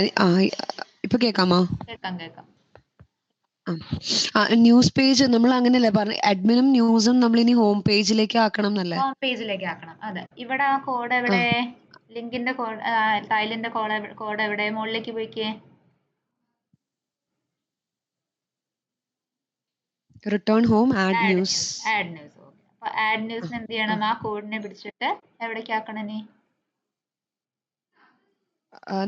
ഇപ്പൊ കേക്കാമോ? കേക്കാം. ന്യൂസ് പേജ് നമ്മൾ അങ്ങനെയല്ലേ പറഞ്ഞ, അഡ്മിനും ന്യൂസും നമ്മൾ ഇനി ഹോം പേജിലേക്ക് ആക്കണം എന്നല്ലേ? ഹോം പേജിലേക്ക് ആക്കണം. അതെ. ഇവിടെ ആ കോഡ് എവിടെ? ലിങ്കിന്റെ കോഡ്, ടൈലിന്റെ കോഡ് എവിടെ? മുകളിലേക്ക് പോയിക്കേ. Return home add news. Add news. അപ്പൊ ആഡ് ന്യൂസിന് എന്ത് ചെയ്യണം? ആ കോഡിനെ പിടിച്ചിട്ട് എവിടേക്ക് ആക്കണം നീ?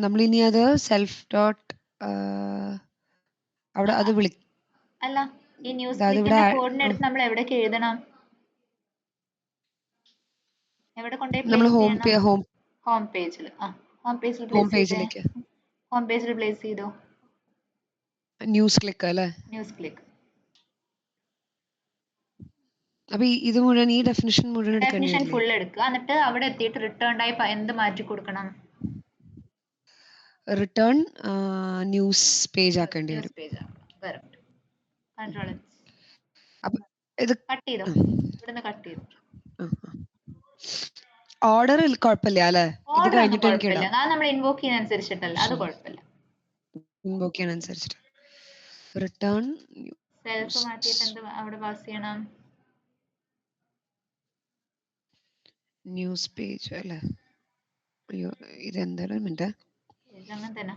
നമ്മളിനി അത് സെൽഫ് ഡോട്ട് അവിടെ അത് അല്ല, ഈ ന്യൂസ് ക്ലിക്കിന്റെ കോഡിനെ എടുത്ത് നമ്മൾ എവിടേക്ക് എഴുതണം? എവിടെ കൊണ്ടുപോയി പ്ലേസ് ചെയ്യണം? ഹോം പേജിൽ. ഹോം പേജിൽ പ്ലേസ് ചെയ്തോ. ന്യൂസ് ക്ലിക്ക് അല്ലേ? News click. അപ്പൊ ഇത് മുഴുവൻ, ഈ ഡെഫിനിഷൻ മുഴുവൻ ഡെഫിനിഷൻ ഫുൾ എടുക്കുക. എന്നിട്ട് അവിടെ എത്തിയിട്ട് റിട്ടേൺ ടൈപ്പ് എന്ത് മാറ്റി കൊടുക്കണം? റിട്ടേൺ ന്യൂസ് പേജ് ആക്കേണ്ടി വരും. കറക്റ്റ്. കൺട്രോൾ അപ്പൊ ഇത് കട്ട് ചെയ്തോ. ഇവിടുന്ന് കട്ട് ചെയ്തു. ഓർഡർ കുഴപ്പമില്ല അല്ലേ? ഇത് കഴിഞ്ഞിട്ട് എനിക്ക് ഇടാം. നമ്മൾ ഇൻവോക്ക് ചെയ്യുന്ന അനുസരിച്ചിട്ടല്ല, അത് കുഴപ്പമില്ല. ഇൻവോക്ക് ചെയ്യുന്ന അനുസരിച്ചിട്ട് റിട്ടേൺ സെൽഫ് മാറ്റിയിട്ട് എന്ത് അവിടെ പാസ് ചെയ്യണം? ന്യൂസ് പേജ് അല്ലേ? അയ്യോ, ഇതെന്തായാലും മിനിറ്റ്. അങ്ങനെ തന്നെ.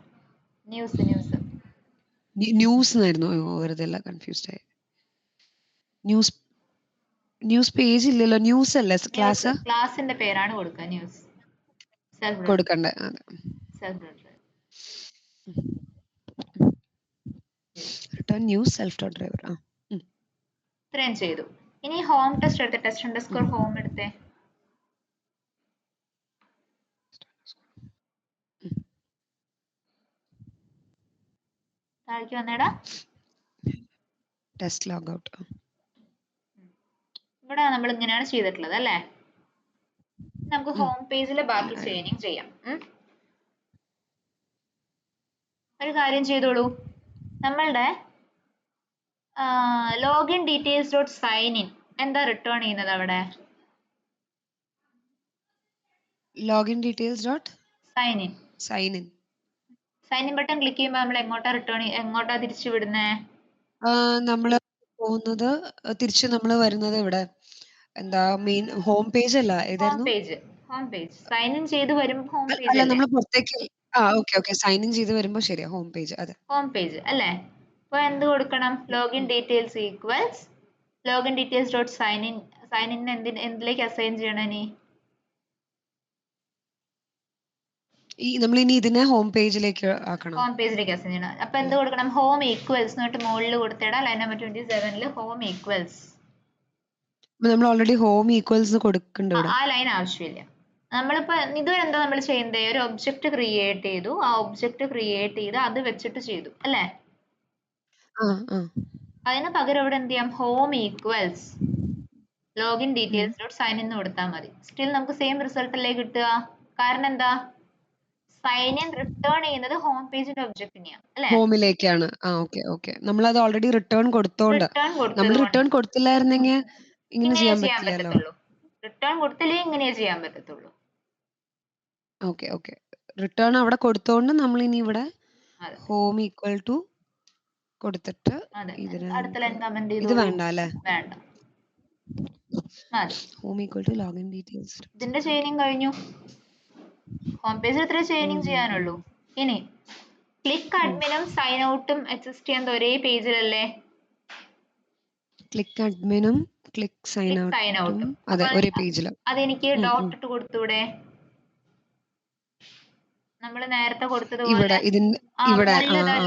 ന്യൂസ് എന്നായിരുന്നു. വെറുതെ അല്ല, കൺഫ്യൂസ്ഡ് ആയി. ന്യൂസ് പേജ് ഇല്ലല്ലോ, ന്യൂസ് അല്ലേ? ക്ലാസിന്റെ പേരാണ് കൊടുക്കുക. ന്യൂസ് കൊടുക്കണ്ടേ? Return news self dot driver. ഇത്രയും ചെയ്തു. ഇനി ഹോം ടെസ്റ്റ് എടുത്ത് ടെസ്റ്റ് അണ്ടർസ്കോർ ഹോം എടുത്തേ. താഴേക്ക് വന്നേടാ. Test log out. ഇവിടെ നമ്മൾ ഇങ്ങനെയാണ് ചെയ്തിട്ടുള്ളത് അല്ലേ? നമുക്ക് ഹോം പേജിലെ ബാക്കി ചെയിനിങ് ചെയ്യാം. ഒരു കാര്യം ചെയ്തോളൂ. നമ്മളുടെ login details dot sign in എന്താ റിട്ടേൺ ചെയ്യുന്നത് അവിടെ? Login details dot sign in button click ചെയ്യുമ്പോൾ നമ്മൾ എങ്ങോട്ടാ തിരിച്ചു വിടുന്നേ? നമ്മള് പോകുന്നത് തിരിച്ച് നമ്മൾ വരുന്നത് ഇവിടെ എന്താ മെയിൻ ഹോം പേജ് അല്ല, ഏതായിരുന്നു? ഹോം പേജ് സൈൻ ഇൻ ചെയ്ത് വരുമ്പോൾ ഹോം പേജ് അല്ല, നമ്മൾ പുറത്തേക്ക് ഓക്കെ സൈൻ ഇൻ ചെയ്ത് വരുമ്പോൾ ശരിയാ ഹോം പേജ്. അതെ, ഹോം പേജ് അല്ലേ? അപ്പൊ എന്ത് കൊടുക്കണം? Login details equals login details dot sign in എന്തിലേക്ക് അസൈൻ ചെയ്യണം? നമ്മൾ ഇനി ഇതിനെ ഹോം പേജിലേക്ക് ആക്കണം. ഹോം പേജിലേക്ക് അസൈൻ ചെയ്യണം. അപ്പൊ എന്ത് കൊടുക്കണം? ഹോം ഈക്വൽസ് എന്നിട്ട് മുകളിൽ കൊടുത്തിടാ ലൈൻ നമ്പർ 27 ഹോം ഈക്വൽസ്. നമ്മൾ ഓൾറെഡി ഹോം ഈക്വൽസ് കൊടുക്കുന്നുണ്ട്. ആ ലൈൻ ആവശ്യമില്ല. നമ്മളിപ്പോ ഇതുവരെ എന്താ നമ്മൾ ചെയ്യുന്നത്? ഒരു ഒബ്ജക്റ്റ് ക്രിയേറ്റ് ചെയ്തു. ആ ഒബ്ജക്റ്റ് ക്രിയേറ്റ് ചെയ്ത് അത് വെച്ചിട്ട് ചെയ്തു അല്ലേ? അതിന് പകരം ഇവിടെ എന്ത് ചെയ്യാം? Home equals login details dot sign in കൊടുത്താൽ മതി. സ്റ്റിൽ നമുക്ക് സെയിം റിസൾട്ട് അല്ലേ കിട്ടുക? കാരണം എന്താ? സൈൻ ഇൻ റിട്ടേൺ ചെയ്യുന്നത് ഹോം പേജിന്റെ ഒബ്ജക്റ്റിനെയാണ് അല്ലേ? ഹോമിലേക്കാണ്. ഓക്കെ. നമ്മൾ അത് ഓൾറെഡി റിട്ടേൺ കൊടുത്തോണ്ട്, നമ്മൾ റിട്ടേൺ കൊടുത്തില്ലായിരുന്നെങ്കിൽ ഇങ്ങനെ ചെയ്യാൻ പറ്റില്ലല്ലോ. റിട്ടേൺ കൊടുത്തില്ലേ ഇങ്ങനെ ചെയ്യാൻ പറ്റത്തുള്ളൂ. ഓക്കെ. റിട്ടേൺ അവിടെ കൊടുത്തോണ്ട് നമ്മൾ ഇനി ഇവിടെ ഹോം ഈക്വൽ ടു കൊടുത്തിട്ട് ഇത് വേണ്ട അല്ലേ? വേണ്ട. Home equal to login details. ഇതിന്റെ ചെയിനിങ് കഴിഞ്ഞു. ഹോം പേജിൽ ഇത്ര ചെയിനിങ് ചെയ്യാനുള്ളൂ. ഇനി ക്ലിക്ക് അഡ്മിനും സൈൻ ഔട്ടും എക്സിസ്റ്റ് ചെയ്യുന്നത് ഒരേ പേജിലല്ലേ? ക്ലിക്ക് അഡ്മിനും ക്ലിക്ക് സൈൻ ഔട്ടും അതെ ഒരേ പേജിൽ. അതെനിക്ക് ഡോട്ട് ഇട്ട് കൊടുത്തൂടെ? നമ്മൾ നേരത്തെ കൊടുത്തതുപോലെ ഇവിടെ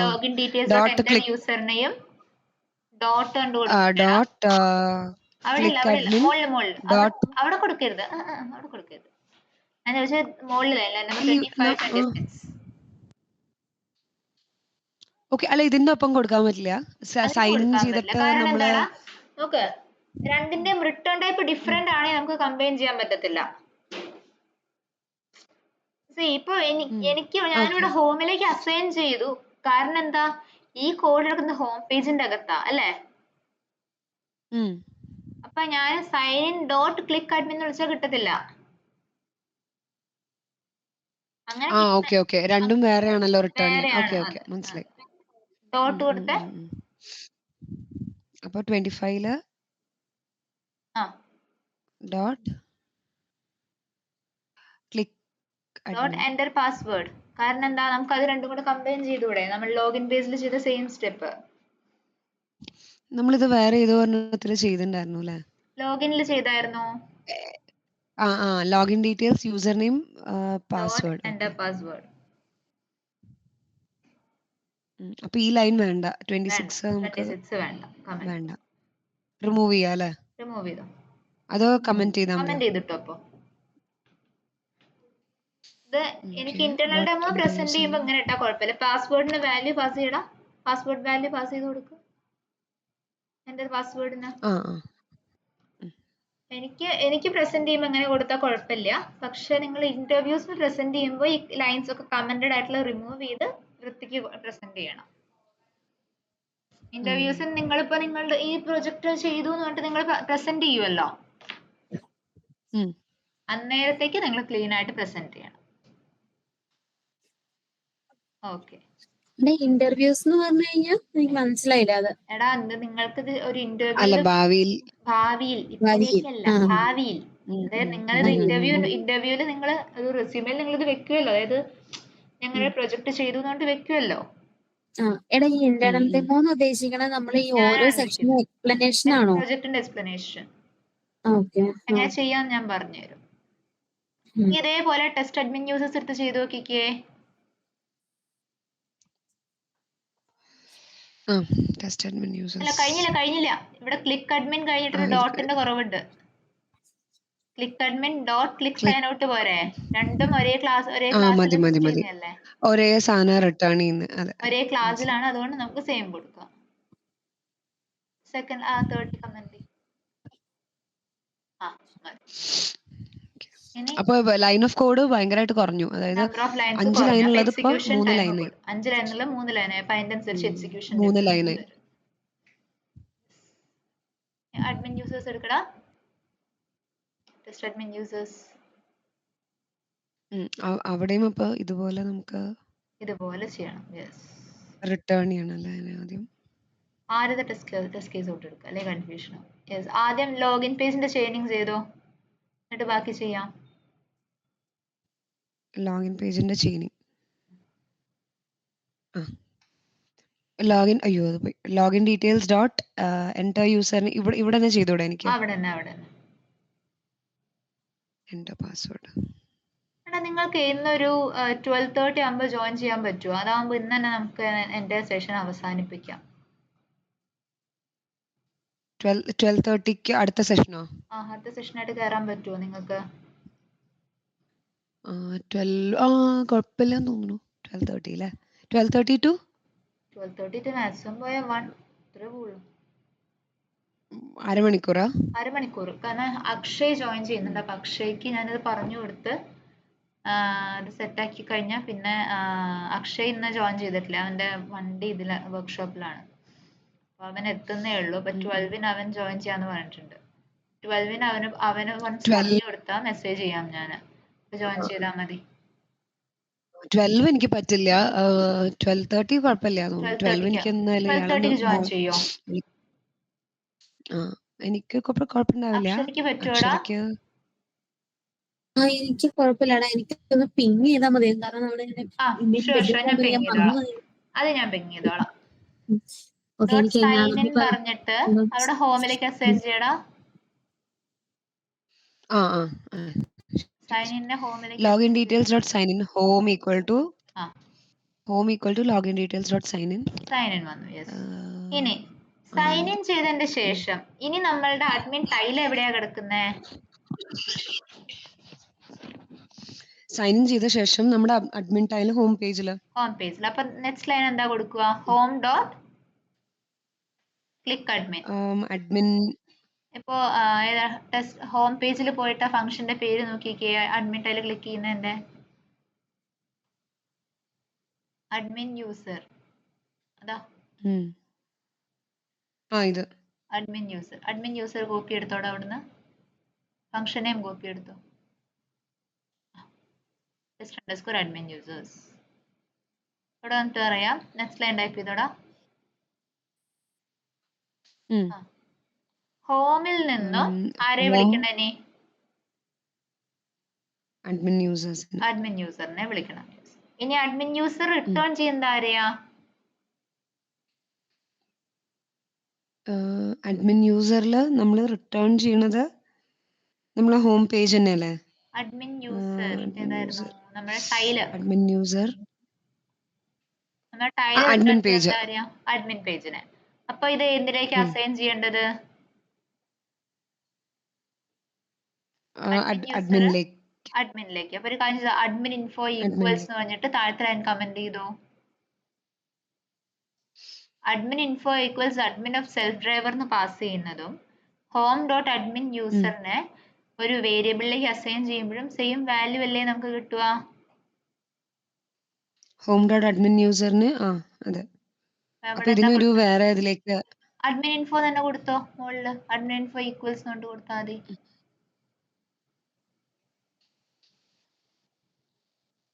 login details dot enter user name dot കണ്ടു കൊടുക്കുക. അവിടെ കൊടുക്കരുത്. ഞാൻ ചോദിച്ചത് മുകളിലല്ല. ഓക്കെ. അല്ല ഇതിന്റെ ഒപ്പം കൊടുക്കാൻ പറ്റില്ല? അതിന് സൈൻ ഇൻ കൊടുക്കാൻ പറ്റില്ല. ചെയ്തിട്ട് കാരണം നമ്മള് എന്താടാ, നോക്ക്, രണ്ടിന്റെയും റിട്ടേൺ ടൈപ്പ് ഡിഫറെന്റ് ആണെങ്കിൽ നമുക്ക് കമ്പൈൻ ചെയ്യാൻ പറ്റത്തില്ല. ഇപ്പൊ എനിക്ക് ഓക്കെ. ഞാനിവിടെ ഹോമിലേക്ക് അസൈൻ ചെയ്തു. കാരണം എന്താ, ഈ കോഡ് എടുക്കുന്ന ഹോം പേജിന്റെ അകത്താ അല്ലേ. അപ്പൊ ഞാൻ sign in dot click admin എന്ന് വിളിച്ചാൽ കിട്ടത്തില്ല. അങ്ങനെ ഓക്കെ. രണ്ടും വേറെയാണല്ലോ റിട്ടേൺ. വേറെയാണ് ഓക്കെ. അത്. മനസ്സിലായി. ഡോട്ട് കൊടുത്തേ. അപ്പൊ 25 dot click dot enter password. കാരണം എന്താ, നമുക്ക് അത് രണ്ടും കൂടെ കമ്പൈൻ ചെയ്തൂടെ, നമ്മൾ ലോഗിൻ പേജിൽ ചെയ്ത സെയിം സ്റ്റെപ്പ്. നമ്മളിത് വേറെ ഏതോ ഒരെണ്ണത്തിൽ ചെയ്തിട്ടുണ്ടായിരുന്നു അല്ലേ? ലോഗിനിൽ ചെയ്തായിരുന്നു. Login details, user name, password. Enter password. അപ്പൊ ഈ ലൈൻ വേണ്ട. 26 നമുക്ക് 26 വേണ്ട. റിമൂവ് ചെയ്യാം അല്ലേ? റിമൂവ് ചെയ്തോ. അതോ കമന്റ് ചെയ്താൽ മതി? കമന്റ് ചെയ്തിട്ടോ. അപ്പൊ ഇത് എനിക്ക് ഇന്റർണൽ ഡെമോ പ്രസന്റ് ചെയ്യുമ്പോൾ ഇങ്ങനെ ഇട്ടാ കുഴപ്പമില്ല. പാസ്വേഡിന് വാല്യൂ പാസ് ചെയ്യടാ. പാസ്വേഡ് വാല്യൂ പാസ് ചെയ്ത് കൊടുക്കും. എന്റെ പാസ്വേഡിന് എനിക്ക് പ്രസന്റ് ചെയ്യുമ്പോൾ ഇങ്ങനെ കൊടുത്താൽ കുഴപ്പമില്ല. പക്ഷെ നിങ്ങൾ ഇന്റർവ്യൂസിന് പ്രസന്റ് ചെയ്യുമ്പോൾ ഈ ലൈൻസ് ഒക്കെ കമന്റഡ് ആയിട്ടുള്ള റിമൂവ് ചെയ്ത് വൃത്തിക്ക് പ്രസന്റ് ചെയ്യണം. ഇന്റർവ്യൂസിന് നിങ്ങളിപ്പോ നിങ്ങളുടെ ഈ പ്രൊജക്ട് ചെയ്തു എന്ന് പറഞ്ഞിട്ട് നിങ്ങൾ പ്രസന്റ് ചെയ്യുമല്ലോ, അന്നേരത്തേക്ക് നിങ്ങൾ ക്ലീൻ ആയിട്ട് പ്രസന്റ് ചെയ്യണം. ഓക്കെ. ഇന്റർവ്യൂസ് എന്ന് പറഞ്ഞു കഴിഞ്ഞാൽ എനിക്ക് മനസ്സിലായില്ല അത്. എടാ, നിങ്ങൾക്ക് ഒരു അല്ല, ഇന്റർവ്യൂവിൽ ഭാവിയിൽ ഇപ്പോഴേക്കല്ല, ഭാവിയിൽ. അതായത് നിങ്ങളിത് ഇന്റർവ്യൂല് നിങ്ങൾ ഒരു റെസ്യൂമിൽ നിങ്ങൾ ഇത് വെക്കുമല്ലോ. അതായത് ഞങ്ങളുടെ പ്രൊജക്ട് ചെയ്തു എന്ന് പറഞ്ഞിട്ട് വെക്കുമല്ലോ. എടാ, ഈ ഇന്റേണൽ ഡെമോ എന്ന് ഉദ്ദേശിക്കണത് നമ്മൾ ഈ ഓരോ സെക്ഷനും എക്സ്പ്ലനേഷൻ ആണോ? പ്രൊജക്ടിന്റെ എക്സ്പ്ലനേഷൻ ഓക്കെ. എങ്ങനെ ചെയ്യാന്ന് ഞാൻ പറഞ്ഞുതരും. ഇതേപോലെ ടെസ്റ്റ് അഡ്മിൻ യൂസേഴ്സ് എടുത്ത് ചെയ്ത് നോക്കിക്കേ. ടെസ്റ്റ് അഡ്മിൻ അല്ല, യൂസേഴ്സ് കഴിഞ്ഞില്ല. ഇവിടെ ക്ലിക്ക് അഡ്മിൻ കഴിഞ്ഞിട്ടൊരു ഡോട്ടിന്റെ കുറവുണ്ട്. Click admin dot click sign out പോരെ? രണ്ടും ഒരേ ക്ലാസ്സിൽ മതി. ഒരേ സാധനം റിട്ടേൺ ചെയ്യുന്നത്. ഒരേ ക്ലാസ്സിലാണ്, അതുകൊണ്ട് നമുക്ക് സെയിം കൊടുക്കാം. Second 30 comment. അപ്പൊ ലൈൻ ഓഫ് കോഡ് ഭയങ്കരമായിട്ട് കുറഞ്ഞു. അതായത് നമ്പർ ഓഫ് ലൈൻസ് 5 ലൈൻ ഉള്ളത് ഇപ്പൊ 3 ലൈനായി. 5 ലൈനുള്ള 3 ലൈനായി. അപ്പൊ അതിനനുസരിച്ച് എക്സിക്യൂഷൻ 3 ലൈനായി. അഡ്മിൻ യൂസേഴ്സ് എടുക്കടാ. ടെസ്റ്റ് അഡ്മിൻ യൂസേഴ്സ് അവിടെയും ഇപ്പൊ ഇതുപോലെ നമുക്ക് ഇതുപോലെ ചെയ്യണം. യെസ്, റിട്ടേൺ ചെയ്യണം അല്ലേ ആദ്യം? ആദ്യത്തെ ടെസ്റ്റ് കേസ് ഔട്ട് എടുക്കുക, അല്ലെ കൺഫ്യൂഷൻ. യെസ്, ആദ്യം ലോഗിൻ പേജിന്റെ ചെയിനിങ് ചെയ്തോ, എന്നിട്ട് ബാക്കി ചെയ്യാം. ലോഗിൻ പേജിന്റെ chaining. Login details dot enter യൂസറിന് ഇവിടെ തന്നെ ചെയ്തോടെ എനിക്ക്? അവിടെ തന്നെ. Enter password. എടാ, നിങ്ങൾക്ക് ഇന്നൊരു 12:30 ആകുമ്പോൾ ജോയിൻ ചെയ്യാൻ പറ്റുമോ? അതാകുമ്പോൾ ഇന്ന് തന്നെ നമുക്ക് എൻ്റെ സെഷൻ അവസാനിപ്പിക്കാം. 12:30ക്ക് അടുത്ത സെഷനോ? അടുത്ത സെഷനായിട്ട് കയറാൻ പറ്റുമോ നിങ്ങൾക്ക്? 12 കുഴപ്പമില്ലെന്ന് തോന്നുന്നു. 12:30 അല്ലേ? 12:30 to മാക്സിമം പോയ 1 ഇത്രേ ഉള്ളൂ. അരമണിക്കൂറാ? അരമണിക്കൂർ. കാരണം അക്ഷയ് ജോയിൻ ചെയ്യുന്നുണ്ട്. അപ്പൊ അക്ഷയ്ക്ക് ഞാനത് പറഞ്ഞു കൊടുത്ത് അത് സെറ്റാക്കി കഴിഞ്ഞാൽ പിന്നെ അക്ഷയ് ഇന്ന് ജോയിൻ ചെയ്തിട്ടില്ല. അവന്റെ വണ്ടി ഇതില് വർക്ക്ഷോപ്പിലാണ്. അപ്പൊ അവൻ എത്തുന്നേ ഉള്ളൂ. അപ്പൊ 12-ന് അവൻ ജോയിൻ ചെയ്യാന്ന് പറഞ്ഞിട്ടുണ്ട്. 12-ന് അവന് പറഞ്ഞു കൊടുത്താ മെസ്സേജ് ചെയ്യാം ഞാൻ. ജോയിൻ ചെയ്താൽ മതി. 12 എനിക്ക് പറ്റില്ല. 12:30 കുഴപ്പമില്ല തോന്നുന്നു. 12 എനിക്ക് എന്തായാലും 12:30 ജോയിൻ ചെയ്യോ? എനിക്ക് കുഴപ്പമുണ്ടാവില്ല. അക്ഷരയ്ക്ക് പറ്റുമോടാ? എനിക്ക് കുഴപ്പമില്ലടാ. എനിക്കൊന്ന് പിങ് ചെയ്താൽ മതി. കാരണം അത് ഞാൻ പിങ് ചെയ്തോളാം. സൈൻ ഇൻ പറഞ്ഞിട്ട് അവിടെ ഹോമിലേക്ക് അസൈൻ ചെയ്യടാ. സൈൻ ഇൻ ഹോമിലേക്ക് login details dot sign in home equal to login details dot sign in വന്നു. യെസ്. ഇനി സൈൻ ഇൻ ചെയ്തതിന്റെ ശേഷം ഇനി നമ്മളുടെ അഡ്മിൻ ടൈൽ എവിടെയാ കിടക്കുന്നേ? സൈൻ ഇൻ ചെയ്ത ശേഷം നമ്മുടെ അഡ്മിൻ ടൈൽ ഹോം പേജിൽ ഹോം പേജിൽ. അപ്പൊ നെക്സ്റ്റ് ലൈൻ എന്താ കൊടുക്കുക? Home dot click admin. Admin ഇപ്പോ ഏതാ ടെസ്റ്റ് ഹോം പേജിൽ പോയിട്ട് ഫംഗ്ഷന്റെ പേര് നോക്കിക്കേ, അഡ്മിൻ ടൈൽ ക്ലിക്ക് ചെയ്യുന്നതിന്റെ അഡ്മിൻ യൂസർ. അതാ ഇത് അഡ്മിൻ യൂസർ കോപ്പി എടുത്തോടെ അവിടുന്ന്. ഫംഗ്ഷൻ നെയിം കോപ്പി എടുത്തോ. Test underscore admin users. ഇവിടെ വന്നിട്ട് പറയാം നെക്സ്റ്റ് ലൈൻ ടൈപ്പ് ചെയ്തോടാ. ഹോമിൽ നിന്നും ആരെ വിളിക്കണേ? ഇനി അഡ്മിൻ യൂസറിനെ വിളിക്കണം. ഇനി അഡ്മിൻ യൂസർ റിട്ടേൺ ചെയ്യുന്നത് ആരെയാ? അഡ്മിൻ യൂസറിൽ നമ്മൾ റിട്ടേൺ ചെയ്യണത് നമ്മളെ ഹോം പേജ് തന്നെയല്ലേ? അഡ്മിൻ യൂസർ ഏതായിരുന്നു? നമ്മുടെ ടൈല്. അഡ്മിൻ യൂസർ നമ്മുടെ ടൈല് അഡ്മിൻ പേജ്. അഡ്മിൻ പേജിനെ. അപ്പൊ ഇത് എന്തിലേക്ക് അസൈൻ ചെയ്യേണ്ടത്? അഡ്മിനിലേക്ക്. അപ്പൊ ഒരു കാര്യം ചെയ്താൽ അഡ്മിൻ ഇൻഫോ ഈക്വൽസ് എന്ന് പറഞ്ഞിട്ട് താഴത്തെ ലൈൻ കമന്റ് ചെയ്തു. Admin info equals admin of self driver എന്ന് പാസ് ചെയ്യുന്നതും ഹോം ഡോട്ട് അഡ്മിൻ യൂസറിനെ ഒരു വേരിയബിളിലേക്ക് അസൈൻ ചെയ്യുമ്പോഴും സെയിം വാല്യൂ അല്ലേ നമുക്ക് കിട്ടുക? ഹോം ഡോട്ട് അഡ്മിൻ യൂസറിന് അതെ. അപ്പൊ ഇതിനൊരു വേറെ ഇതിലേക്ക് അഡ്മിൻ ഇൻഫോ തന്നെ കൊടുത്തോ. മുകളില് അഡ്മിൻ ഇൻഫോ ഈക്വൽസ് കൊണ്ട് കൊടുത്താൽ മതി.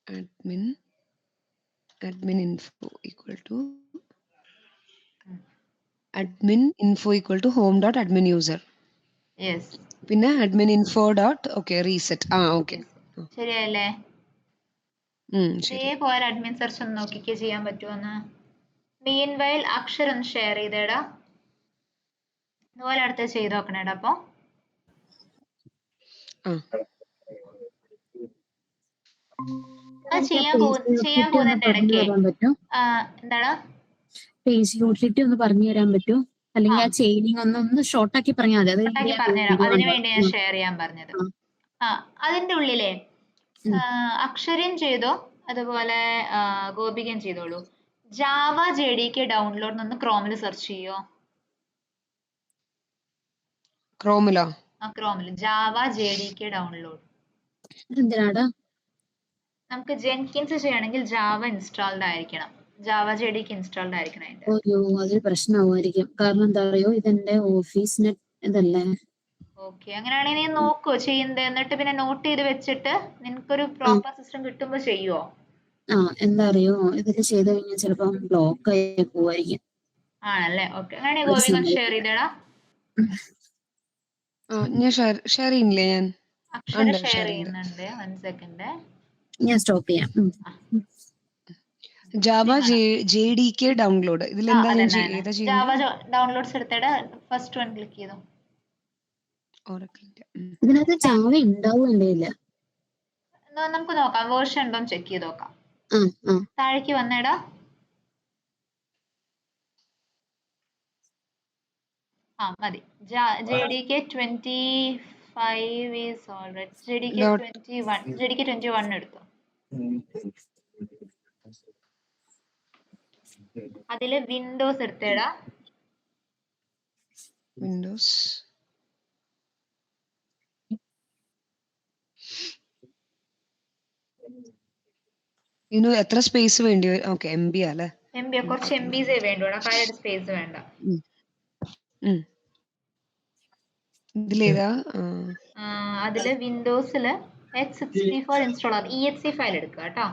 admin info equal to admin info equal to home dot admin user. Yes. പിന്നെ admin info dot reset. Okay. ശരിയല്ലേ? ഇതേപോലെ അഡ്മിൻ സെർച്ച് ഒന്ന് നോക്കിക്കേ ചെയ്യാൻ പറ്റുമെന്ന്. മീൻവൈൽ അക്ഷർ ഒന്ന് ഷെയർ ചെയ്തേടാ. ഇതുപോലെ അടുത്ത് ചെയ്ത് നോക്കണേടാ. അപ്പൊ ചെയ്യാൻ പോകുന്നതിന്റെ ഇടയ്ക്ക് എന്താണ് പേജ് യൂട്ടിലിറ്റി ഒന്ന് പറഞ്ഞു തരാൻ പറ്റുമോ? അല്ലെങ്കിൽ ആ ചെയിനിങ് ഒന്ന് ഷോർട്ട് ആക്കി പറഞ്ഞാൽ മതി. പറഞ്ഞുതരാം. അതിനുവേണ്ടി ഞാൻ ഷെയർ ചെയ്യാൻ പറഞ്ഞത്. അതിന്റെ ഉള്ളിലെ അക്ഷരം ചെയ്തോ, അതുപോലെ ഗോപികൻ ചെയ്തോളൂ. ജാവ JDK ഡൗൺലോഡ് ഒന്ന് ക്രോമിൽ സെർച്ച് ചെയ്യോ. ക്രോമിലോ? ക്രോമിൽ ജാവ JDK ഡൗൺലോഡ്. എന്തിനാടാ? നമുക്ക് ജെൻകിൻസ് ചെയ്യണമെങ്കിൽ ജാവ ഇൻസ്റ്റാൾഡ് ആയിരിക്കണം. ജാവ JDK ഇൻസ്റ്റാൾഡ് ആയിരിക്കണം. അതൊരു പ്രശ്നമായിരിക്കും. കാരണം എന്താ അറിയോ, ഇതെന്റെ ഓഫീസ് നെറ്റ് ഇതല്ലേ. ഓക്കെ, അങ്ങനെയാണെങ്കിൽ നീ നോക്കോ ചെയ്യുന്നത്, എന്നിട്ട് പിന്നെ നോട്ട് ചെയ്ത് വെച്ചിട്ട് നിനക്കൊരു പ്രോപ്പർ സിസ്റ്റം കിട്ടുമ്പോ ചെയ്യുവോ? എന്താ അറിയോ, ഇതില് ചെയ്ത് കഴിഞ്ഞാൽ ചിലപ്പോ ബ്ലോക്ക് ആയി പോവായിരിക്കും. ആണല്ലേ? ഓക്കെ, അങ്ങനെ ഗോപിക ഷെയർ ചെയ്തേടാ. ഞാൻ ഷെയർ ചെയ്യുന്നില്ലേ? ഞാൻ അക്ഷര ഷെയർ ചെയ്യുന്നുണ്ട്. 1 സെക്കൻഡ്, ഞാൻ സ്റ്റോപ്പ് ചെയ്യാം. Java JDK download. ഇതിലെന്താ ജാവ ഡൗൺലോഡ്സ് എടുത്തേടാ. ഫസ്റ്റ് വൺ ക്ലിക്ക് ചെയ്തോ. ഇതിനകത്ത് ജാവ ഉണ്ടാവുകയല്ലേ? ഇല്ല, നമുക്ക് നോക്കാം, വേർഷൻ ഉണ്ടോന്ന് ചെക്ക് ചെയ്ത് നോക്കാം. താഴേക്ക് വന്നേടാ. മതി. JDK 25 is alright. JDK 21 എടുത്തോ. അതില് വിൻഡോസ് എടുത്തേടാ. വിൻഡോസ് ഇതിന് എത്ര സ്പേസ് വേണ്ടി വരും? ഓക്കെ, MB അല്ലേ? MB കുറച്ച് MBs വേണ്ടോടാ, കാര്യം സ്പേസ് വേണ്ട. ഇതിലേതാ? അതില് വിൻഡോസില് x64 ഇൻസ്റ്റാളർ exe ഫയൽ എടുക്കുക കേട്ടോ.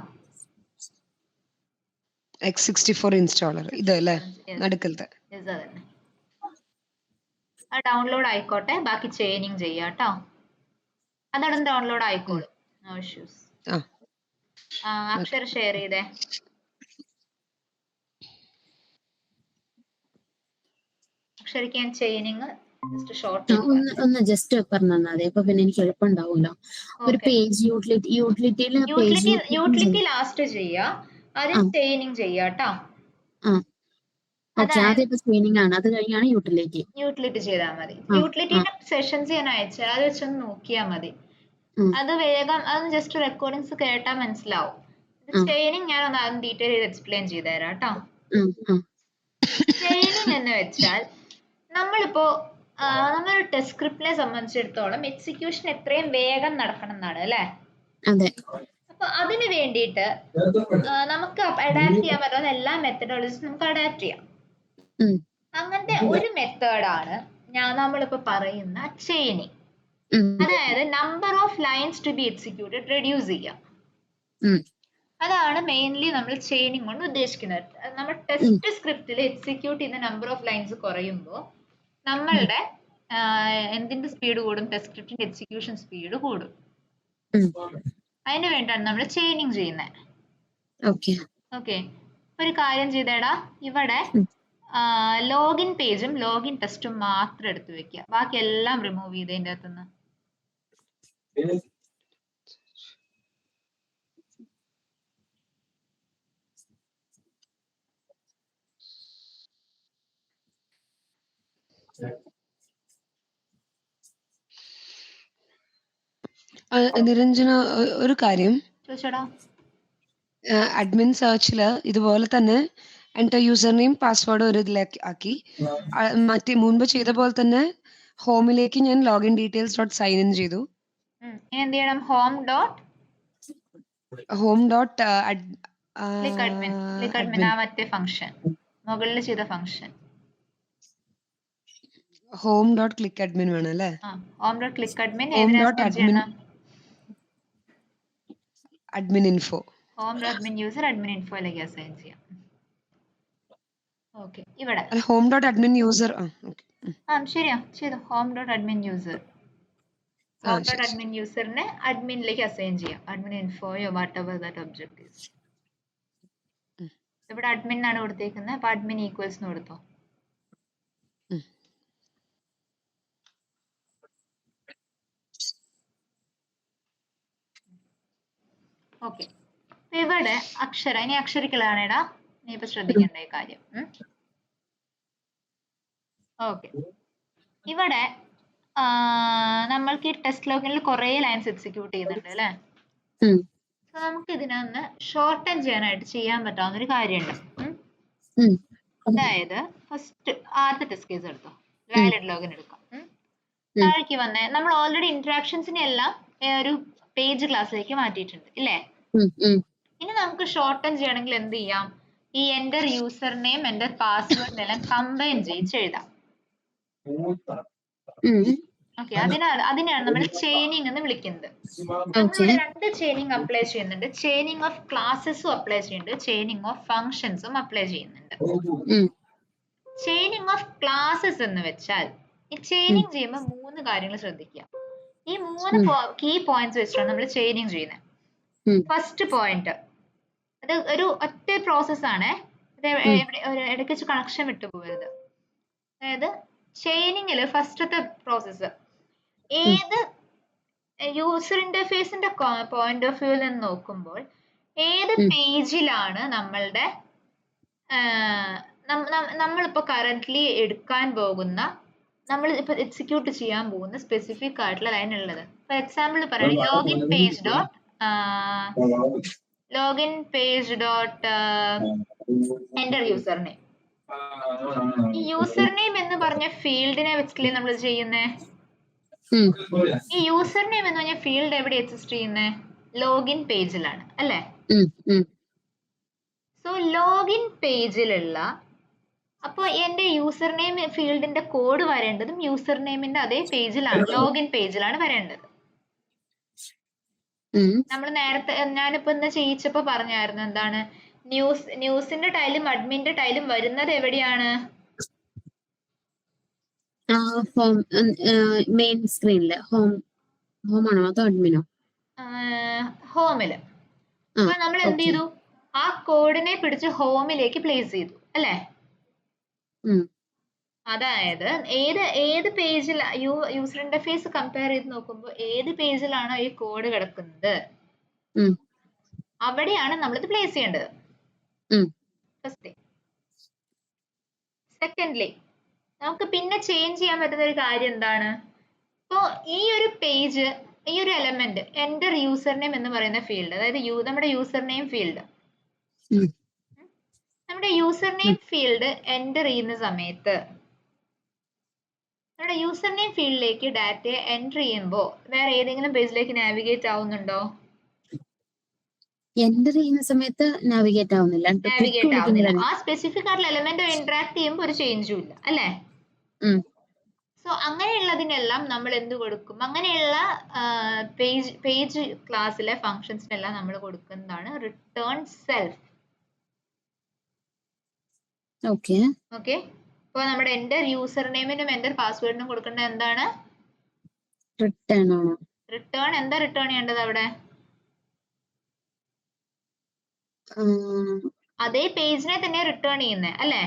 x64 ഇൻസ്റ്റാളർ ഇതല്ലേ നടുക്കലത്തെ? ഡൗൺലോഡ് ആയിക്കോട്ടെ, ബാക്കി ചെയിനിങ് ചെയ്യാം കേട്ടോ. അതവിടെ ഡൗൺലോഡ് ആയിക്കോളും, നോ ഇഷ്യൂസ്. അക്ഷര ഷെയർ ചെയ്തേ. അക്ഷരക്ക് ഞാൻ ചെയിനിങ് ഒന്ന് ജസ്റ്റ് പറഞ്ഞു തന്നാൽ മതി. അപ്പൊ പിന്നെ എനിക്ക് എളുപ്പമുണ്ടാവുമല്ലോ. ഒരു പേജ് യൂട്ടിലിറ്റി ലാസ്റ്റ് ചെയ്യാ, ആദ്യം ചെയിനിങ് ചെയ്യാട്ടോ. ചെയിനിങ് ആണ്, അത് കഴിഞ്ഞാണ് യൂട്ടിലിറ്റി ചെയ്താൽ മതി. യൂട്ടിലിറ്റിന്റെ സെഷൻസ് ഞാൻ അയച്ചാൽ അത് വെച്ചൊന്ന് നോക്കിയാൽ മതി. അത് വേഗം അതൊന്ന് ജസ്റ്റ് റെക്കോർഡിങ്സ് കേട്ടാൽ മനസ്സിലാവും. ചെയിനിങ് ഞാൻ ഒന്ന് ആദ്യം ഡീറ്റെയിൽ ചെയ്ത് എക്സ്പ്ലെയിൻ ചെയ്ത് തരാം കേട്ടോ. ചെയിനിങ് എന്ന് വെച്ചാൽ നമ്മളിപ്പോ നമ്മളൊരു ടെസ്റ്റ് സ്ക്രിപ്റ്റിനെ സംബന്ധിച്ചിടത്തോളം എക്സിക്യൂഷൻ എത്രയും വേഗം നടക്കണം എന്നാണ് അല്ലേ? അപ്പൊ അതിന് വേണ്ടിയിട്ട് നമുക്ക് അഡാപ്റ്റ് ചെയ്യാൻ പറ്റുന്ന എല്ലാ മെത്തഡോളജീസും നമുക്ക് അഡാപ്റ്റ് ചെയ്യാം. അങ്ങനത്തെ ഒരു മെത്തേഡാണ് നമ്മളിപ്പോ പറയുന്ന ചെയിനിങ്. അതായത് number of lines to be executed reduce ചെയ്യാം. അതാണ് മെയിൻലി നമ്മൾ ചെയിനിങ് കൊണ്ട് ഉദ്ദേശിക്കുന്നത്. നമ്മൾ ടെസ്റ്റ് സ്ക്രിപ്റ്റിൽ എക്സിക്യൂട്ട് ചെയ്യുന്ന നമ്പർ ഓഫ് ലൈൻസ് കുറയുമ്പോൾ നമ്മളുടെ എന്തിന്റെ സ്പീഡ് കൂടും? ടെസ്റ്റ് സ്ക്രിപ്റ്റിന്റെ എക്സിക്യൂഷൻ സ്പീഡ് കൂടും. അതിന് വേണ്ടിയാണ് നമ്മൾ ചെയിനിങ് ചെയ്യുന്നത്. ഓക്കെ, ഒരു കാര്യം ചെയ്തേടാ, ഇവിടെ ലോഗിൻ പേജും ലോഗിൻ ടെസ്റ്റും മാത്രം എടുത്തു വെക്കുക, ബാക്കി എല്ലാം റിമൂവ് ചെയ്തതിൻ്റെ അകത്തുനിന്ന്. നിരഞ്ജന, ഒരു കാര്യം ചോദിച്ചോടാ. അഡ്മിൻ സെർച്ചില് ഇതുപോലെ തന്നെ എൻ്റർ യൂസർ നെയിം പാസ്വേഡ് ഒരു ഇതിലേക്ക് ആക്കി, മറ്റേ മുൻപ് ചെയ്ത പോലെ തന്നെ ഹോമിലേക്ക് ഞാൻ login details dot sign in ചെയ്തു. എന്ത് ചെയ്യണം? ഹോം ഡോട്ട് ക്ലിക്ക് അഡ്മിൻ, ആ മറ്റേ ഫംഗ്ഷൻ മുകളിൽ ചെയ്ത function home dot click admin വേണം അല്ലേ? Home dot click admin, admin info, home dot admin user admin ഇൻഫോയിലേക്ക് അസൈൻ ചെയ്യാം. ഓക്കെ, ഇവിടെ ഹോം ഡോട്ട് അഡ്മിൻ യൂസർ ശരിയാ ചെയ്തു. Home dot admin user, home dot admin യൂസറിനെ അഡ്മിനിലേക്ക് അസൈൻ ചെയ്യാം. അഡ്മിൻ ഇൻഫോയോ whatever that object is. ഇവിടെ അഡ്മിൻ ആണ് കൊടുത്തേക്കുന്നത്, അപ്പൊ അഡ്മിൻ ഈക്വൽസ് കൊടുത്തോ. ഓക്കെ, ഇവിടെ ഇനി അക്ഷരിക്കലാണേടാ, നീ ഇപ്പൊ ശ്രദ്ധിക്കേണ്ട ഈ കാര്യം. ഓക്കെ, ഇവിടെ നമ്മൾക്ക് ഈ ടെസ്റ്റ് ലോഗിനിൽ കുറെ ലൈൻസ് എക്സിക്യൂട്ട് ചെയ്യുന്നുണ്ട് അല്ലേ? സോ നമുക്ക് ഇതിനൊന്ന് ഷോർട്ടൻ ചെയ്യാൻ പറ്റാവുന്ന ഒരു കാര്യമുണ്ട്. അതായത് ഫസ്റ്റ് ആദ്യത്തെ ടെസ്റ്റ് കേസ് എടുത്തോ, വാലിഡ് ലോഗിൻ എടുക്കാം. താഴേക്ക് വന്നേ, നമ്മൾ ഓൾറെഡി ഇന്ററാക്ഷൻസിനെ എല്ലാം ഒരു പേജ് ക്ലാസ്സിലേക്ക് മാറ്റിയിട്ടുണ്ട് ഇല്ലേ? ഇനി നമുക്ക് ഷോർട്ടൻ ചെയ്യണമെങ്കിൽ എന്ത് ചെയ്യാം? ഈ എൻ്റർ യൂസർ നെയിം എൻ്റർ പാസ്വേഡിനെല്ലാം കമ്പൈൻ ചെയ്ത് എഴുതാം. ഓക്കെ, അതിനാണ് നമ്മൾ ചെയിനിങ് എന്ന് വിളിക്കുന്നത്. നമ്മൾ രണ്ട് ചെയിനിങ് അപ്ലൈ ചെയ്യുന്നുണ്ട്. ചെയിനിങ് ഓഫ് ക്ലാസ്സസും അപ്ലൈ ചെയ്യുന്നുണ്ട്, ചെയിനിങ് ഓഫ് ഫങ്ഷൻസും അപ്ലൈ ചെയ്യുന്നുണ്ട്. ചെയിനിങ് ഓഫ് ക്ലാസ്സസ് എന്ന് വെച്ചാൽ ഈ ചെയിനിങ് ചെയ്യുമ്പോൾ 3 കാര്യങ്ങൾ ശ്രദ്ധിക്കുക. ഈ 3 കീ പോയിന്റ്സ് വെച്ചിട്ടാണ് നമ്മൾ ചെയിനിങ് ചെയ്യുന്നത്. ഫസ്റ്റ് പോയിന്റ്, അത് ഒരു ഒറ്റ പ്രോസസ് ആണ്, ഇടയ്ക്ക് വെച്ച് കണക്ഷൻ വിട്ടുപോകരുത്. അതായത് ചെയിനിങ്ങിൽ ഫസ്റ്റത്തെ പ്രോസസ്സ് ഏത് യൂസർ ഇന്റർഫേസിന്റെ പോയിന്റ് ഓഫ് വ്യൂവിൽ നിന്ന് നോക്കുമ്പോൾ ഏത് പേജിലാണ് നമ്മളിപ്പോ കറന്റ്ലി എടുക്കാൻ പോകുന്ന, നമ്മൾ ഇപ്പൊ എക്സിക്യൂട്ട് ചെയ്യാൻ പോകുന്ന സ്പെസിഫിക് ആയിട്ടുള്ള ലൈൻ ഉള്ളത്. ഫോർ എക്സാമ്പിൾ പറയുകയാണെങ്കിൽ login page dot enter user name. ഈ യൂസർ നെയിം എന്ന് പറഞ്ഞ ഫീൽഡിനെ വെച്ചിട്ടല്ലേ നമ്മൾ ചെയ്യുന്നേ? ഈ യൂസർ നെയിം എന്ന് പറഞ്ഞ ഫീൽഡ് എവിടെ എക്സിസ്റ്റ് ചെയ്യുന്നേ? ലോഗിൻ പേജിലാണ് അല്ലേ? സോ ലോഗിൻ പേജിലുള്ള, അപ്പോൾ എന്റെ യൂസർ നെയിം ഫീൽഡിന്റെ കോഡ് വരേണ്ടതും യൂസർ നെയിമിന്റെ അതേ പേജിലാണ്, ലോഗിൻ പേജിലാണ് വരേണ്ടത്. നമ്മൾ നേരത്തെ ഞാനിപ്പോ ഇന്ന് ചെയ്യിച്ചപ്പോ പറഞ്ഞായിരുന്നു, എന്താണ് ന്യൂസിന്റെ ടൈലും അഡ്മിന്റെ ടൈലും വരുന്നത് എവിടെയാണ്? മെയിൻ സ്ക്രീനില്. ഹോമാണോ അതോ അഡ്മിനോ? ഹോമില്. അപ്പൊ നമ്മൾ എന്ത് ചെയ്തു? ആ കോഡിനെ പിടിച്ച് ഹോമിലേക്ക് പ്ലേസ് ചെയ്തു അല്ലേ? അതായത് ഏത് പേജിൽ യൂസർ ഇന്റർഫേസ് കമ്പയർ ചെയ്ത് നോക്കുമ്പോൾ ഏത് പേജിലാണോ ഈ കോഡ് കിടക്കുന്നത് അവിടെയാണ് നമ്മളിത് പ്ലേസ് ചെയ്യേണ്ടത്. ഫസ്റ്റ്. സെക്കൻഡ്ലി, നമുക്ക് പിന്നെ ചേഞ്ച് ചെയ്യാൻ പറ്റുന്ന ഒരു കാര്യം എന്താണ്? ഇപ്പോ ഈ ഒരു പേജ് ഈ ഒരു എലമെന്റ് എന്റർ യൂസർ നെയിം എന്ന് പറയുന്ന ഫീൽഡ്, അതായത് നമ്മുടെ യൂസർ നെയിം ഫീൽഡ്, ഉം, നമ്മുടെ യൂസർ നെയിം ഫീൽഡ് എന്റർ ചെയ്യുന്ന സമയത്ത് നമ്മുടെ യൂസർ നെയിം ഫീൽഡിലേക്ക് ഡാറ്റയെ എൻറ്റർ ചെയ്യുമ്പോൾ വേറെ ഏതെങ്കിലും പേജിലേക്ക് നാവിഗേറ്റ് ആവുന്നുണ്ടോ? എന്റർ ചെയ്യുന്ന സമയത്ത് നാവിഗേറ്റ് ആവുന്നില്ല. ക്ലിക്ക് നാവിഗേറ്റ് ആവുന്നില്ല. വിളിക്കുമ്പോഴാണ്. ആ സ്പെസിഫിക് ആയിട്ടുള്ള എലമെന്റ് ഇന്ററാക്ട് ചെയ്യുമ്പോൾ ഒരു ചേഞ്ചും ഇല്ല അല്ലേ? ഉം, സോ അങ്ങനെയുള്ളതിനെല്ലാം നമ്മൾ എന്ത് കൊടുക്കും? അങ്ങനെയുള്ള പേജ് ക്ലാസ്സിലെ ഫങ്ഷൻസിനെല്ലാം നമ്മൾ കൊടുക്കുന്നതാണ് റിട്ടേൺ സെൽഫ്. ഓക്കെ. ഓക്കെ, അപ്പോൾ നമ്മുടെ എന്റർ യൂസർ നെയിമിനും എന്റർ പാസ്വേഡിനും കൊടുക്കേണ്ടത് എന്താണ്? റിട്ടേൺ ആണോ? റിട്ടേൺ. എന്താ റിട്ടേൺ ചെയ്യേണ്ടത് അവിടെ? അതേ പേജിനെ തന്നെ റിട്ടേൺ ചെയ്യുന്നത് അല്ലേ?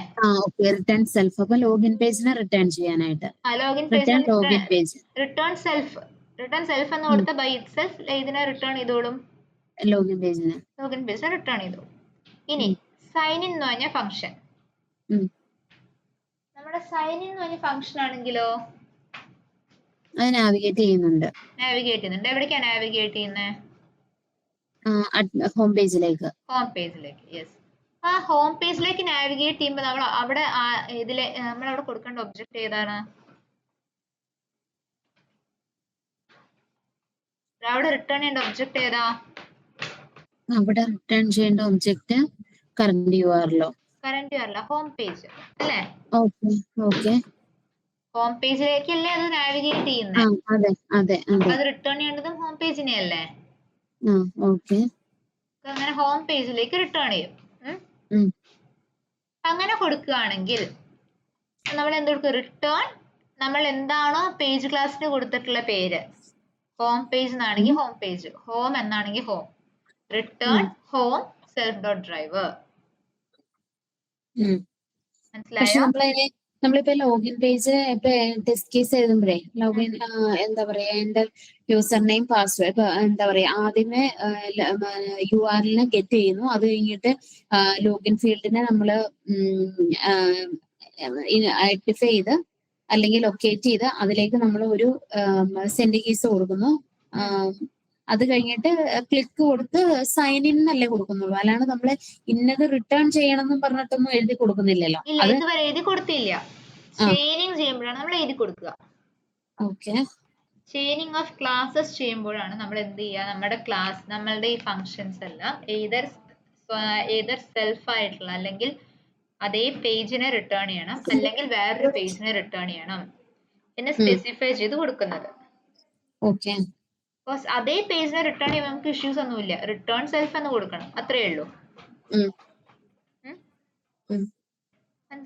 Okay, return self. അപ്പൊ ലോഗിൻ പേജിനെ റിട്ടേൺ ചെയ്യാനായിട്ട് login return login page, return self. Return self എന്ന് കൊടുത്ത ബൈ ഇറ്റ് സെൽഫ് ഇതിനെ റിട്ടേൺ ചെയ്തോളും. ലോഗിൻ പേജിനെ റിട്ടേൺ ചെയ്തോളും. ഇനി സൈൻ ഇൻ എന്ന് പറഞ്ഞ ഫംഗ്ഷൻ, നമ്മുടെ സൈൻ ഇൻ എന്ന് പറഞ്ഞ ഫംഗ്ഷൻ ആണെങ്കിലോ അത് നാവിഗേറ്റ് ചെയ്യുന്നുണ്ട്. എവിടേക്കാണ് നാവിഗേറ്റ് ചെയ്യുന്നത്? ഹോം പേജിലേക്ക്. ഹോം പേജിലേക്ക്. യെസ്. ആ ഹോം പേജിലേക്ക് നാവിഗേറ്റ് ചെയ്യുമ്പോൾ നമ്മൾ അവിടെ നമ്മൾ അവിടെ കൊടുക്കേണ്ട ഒബ്ജക്റ്റ് ഏതാണ്? അവിടെ റിട്ടേൺ ചെയ്യേണ്ട ഒബ്ജക്റ്റ് ഏതാ? അവിടെ റിട്ടേൺ ചെയ്യേണ്ട object current URL. Current URL home page അല്ലേ? ഓക്കെ. ഹോം പേജിലേക്കല്ലേ അത് നാവിഗേറ്റ് ചെയ്യുന്നത്? അതെ. അത് റിട്ടേൺ ചെയ്യേണ്ടതും ഹോം പേജിനെ അല്ലേ? ഓക്കെ. അങ്ങനെ ഹോം പേജിലേക്ക് റിട്ടേൺ ചെയ്യും. അങ്ങനെ കൊടുക്കുകയാണെങ്കിൽ നമ്മൾ എന്ത് കൊടുക്കും? റിട്ടേൺ നമ്മൾ എന്താണോ പേജ് ക്ലാസ്സിന് കൊടുത്തിട്ടുള്ള പേര്, ഹോം പേജ് എന്നാണെങ്കിൽ ഹോം പേജ്, ഹോം എന്നാണെങ്കിൽ home, return home self dot driver. മനസ്സിലായോ? നമ്മളിപ്പോ ലോഗിൻ പേജ് ഇപ്പൊ ടെസ്റ്റ് കേസ് എഴുതുമ്പോഴേ ലോഗിൻ എന്താ പറയാ, എന്റെ യൂസർ നെയിം പാസ്വേഡ് ഇപ്പൊ എന്താ പറയാ, ആദ്യമേ URL ഗെറ്റ് ചെയ്യുന്നു. അത് കഴിഞ്ഞിട്ട് ലോഗിൻ ഫീൽഡിനെ നമ്മള് ഐഡന്റിഫൈ ചെയ്ത് അല്ലെങ്കിൽ ലൊക്കേറ്റ് ചെയ്ത് അതിലേക്ക് നമ്മൾ ഒരു സെൻഡ് കീസ് കൊടുക്കുന്നു. അത് കഴിഞ്ഞിട്ട് ക്ലിക്ക് കൊടുത്ത് സൈൻ ഇൻ അല്ലേ കൊടുക്കുന്നുള്ളൂ. അല്ലാണ്ട് നമ്മള് ഇന്നത് റിട്ടേൺ ചെയ്യണം എന്ന് പറഞ്ഞിട്ടൊന്നും എഴുതി കൊടുക്കുന്നില്ലല്ലോ. ഇതുവരെ എഴുതി കൊടുത്തില്ല. ചെയിനിങ് ചെയ്യുമ്പോഴാണ് നമ്മൾ എഴുതി കൊടുക്കുക. ഓക്കെ. ചെയിനിങ് ഓഫ് ക്ലാസ്സസ് ചെയ്യുമ്പോഴാണ് നമ്മൾ എന്ത് ചെയ്യുക? നമ്മുടെ ക്ലാസ്, നമ്മളുടെ ഈ ഫങ്ഷൻസ് എല്ലാം ഏതർ സെൽഫ് ആയിട്ടുള്ള അല്ലെങ്കിൽ അതേ പേജിനെ റിട്ടേൺ ചെയ്യണം അല്ലെങ്കിൽ വേറൊരു പേജിനെ റിട്ടേൺ ചെയ്യണം എന്ന് സ്പെസിഫൈ ചെയ്ത് കൊടുക്കുന്നത്. ഓക്കെ. അതേ പേജിനെ റിട്ടേൺ ചെയ്യുമ്പോൾ നമുക്ക് ഇഷ്യൂസ് ഒന്നുമില്ല. റിട്ടേൺ സെൽഫ് എന്ന് കൊടുക്കണം, അത്രേ ഉള്ളൂ.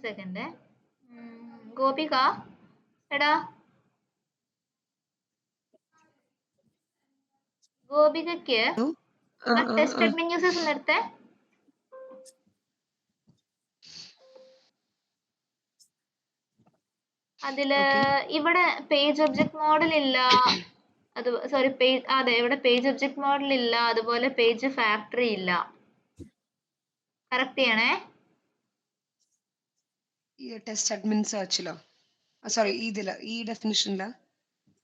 സെക്കൻഡ് ഗോപിക, എടാ ഗോപികയ്ക്ക് ടെസ്റ്റ് അഡ്മിൻ യൂസേഴ്സ് നിർത്തേ. അതില് ഇവിടെ പേജ് ഒബ്ജക്ട് മോഡൽ ഇല്ല, അത് സോറി അതെ, ഇവിടെ പേജ് ഒബ്ജക്ട് മോഡൽ ഇല്ല, അതുപോലെ പേജ് ഫാക്ടറി ഇല്ല. കറക്റ്റ് ചെയ്യണേ. ടെസ്റ്റ് അഡ്മിൻ സെർച്ചിലോ, സോറി ഇതില, ഈ ഡെഫിനിഷനില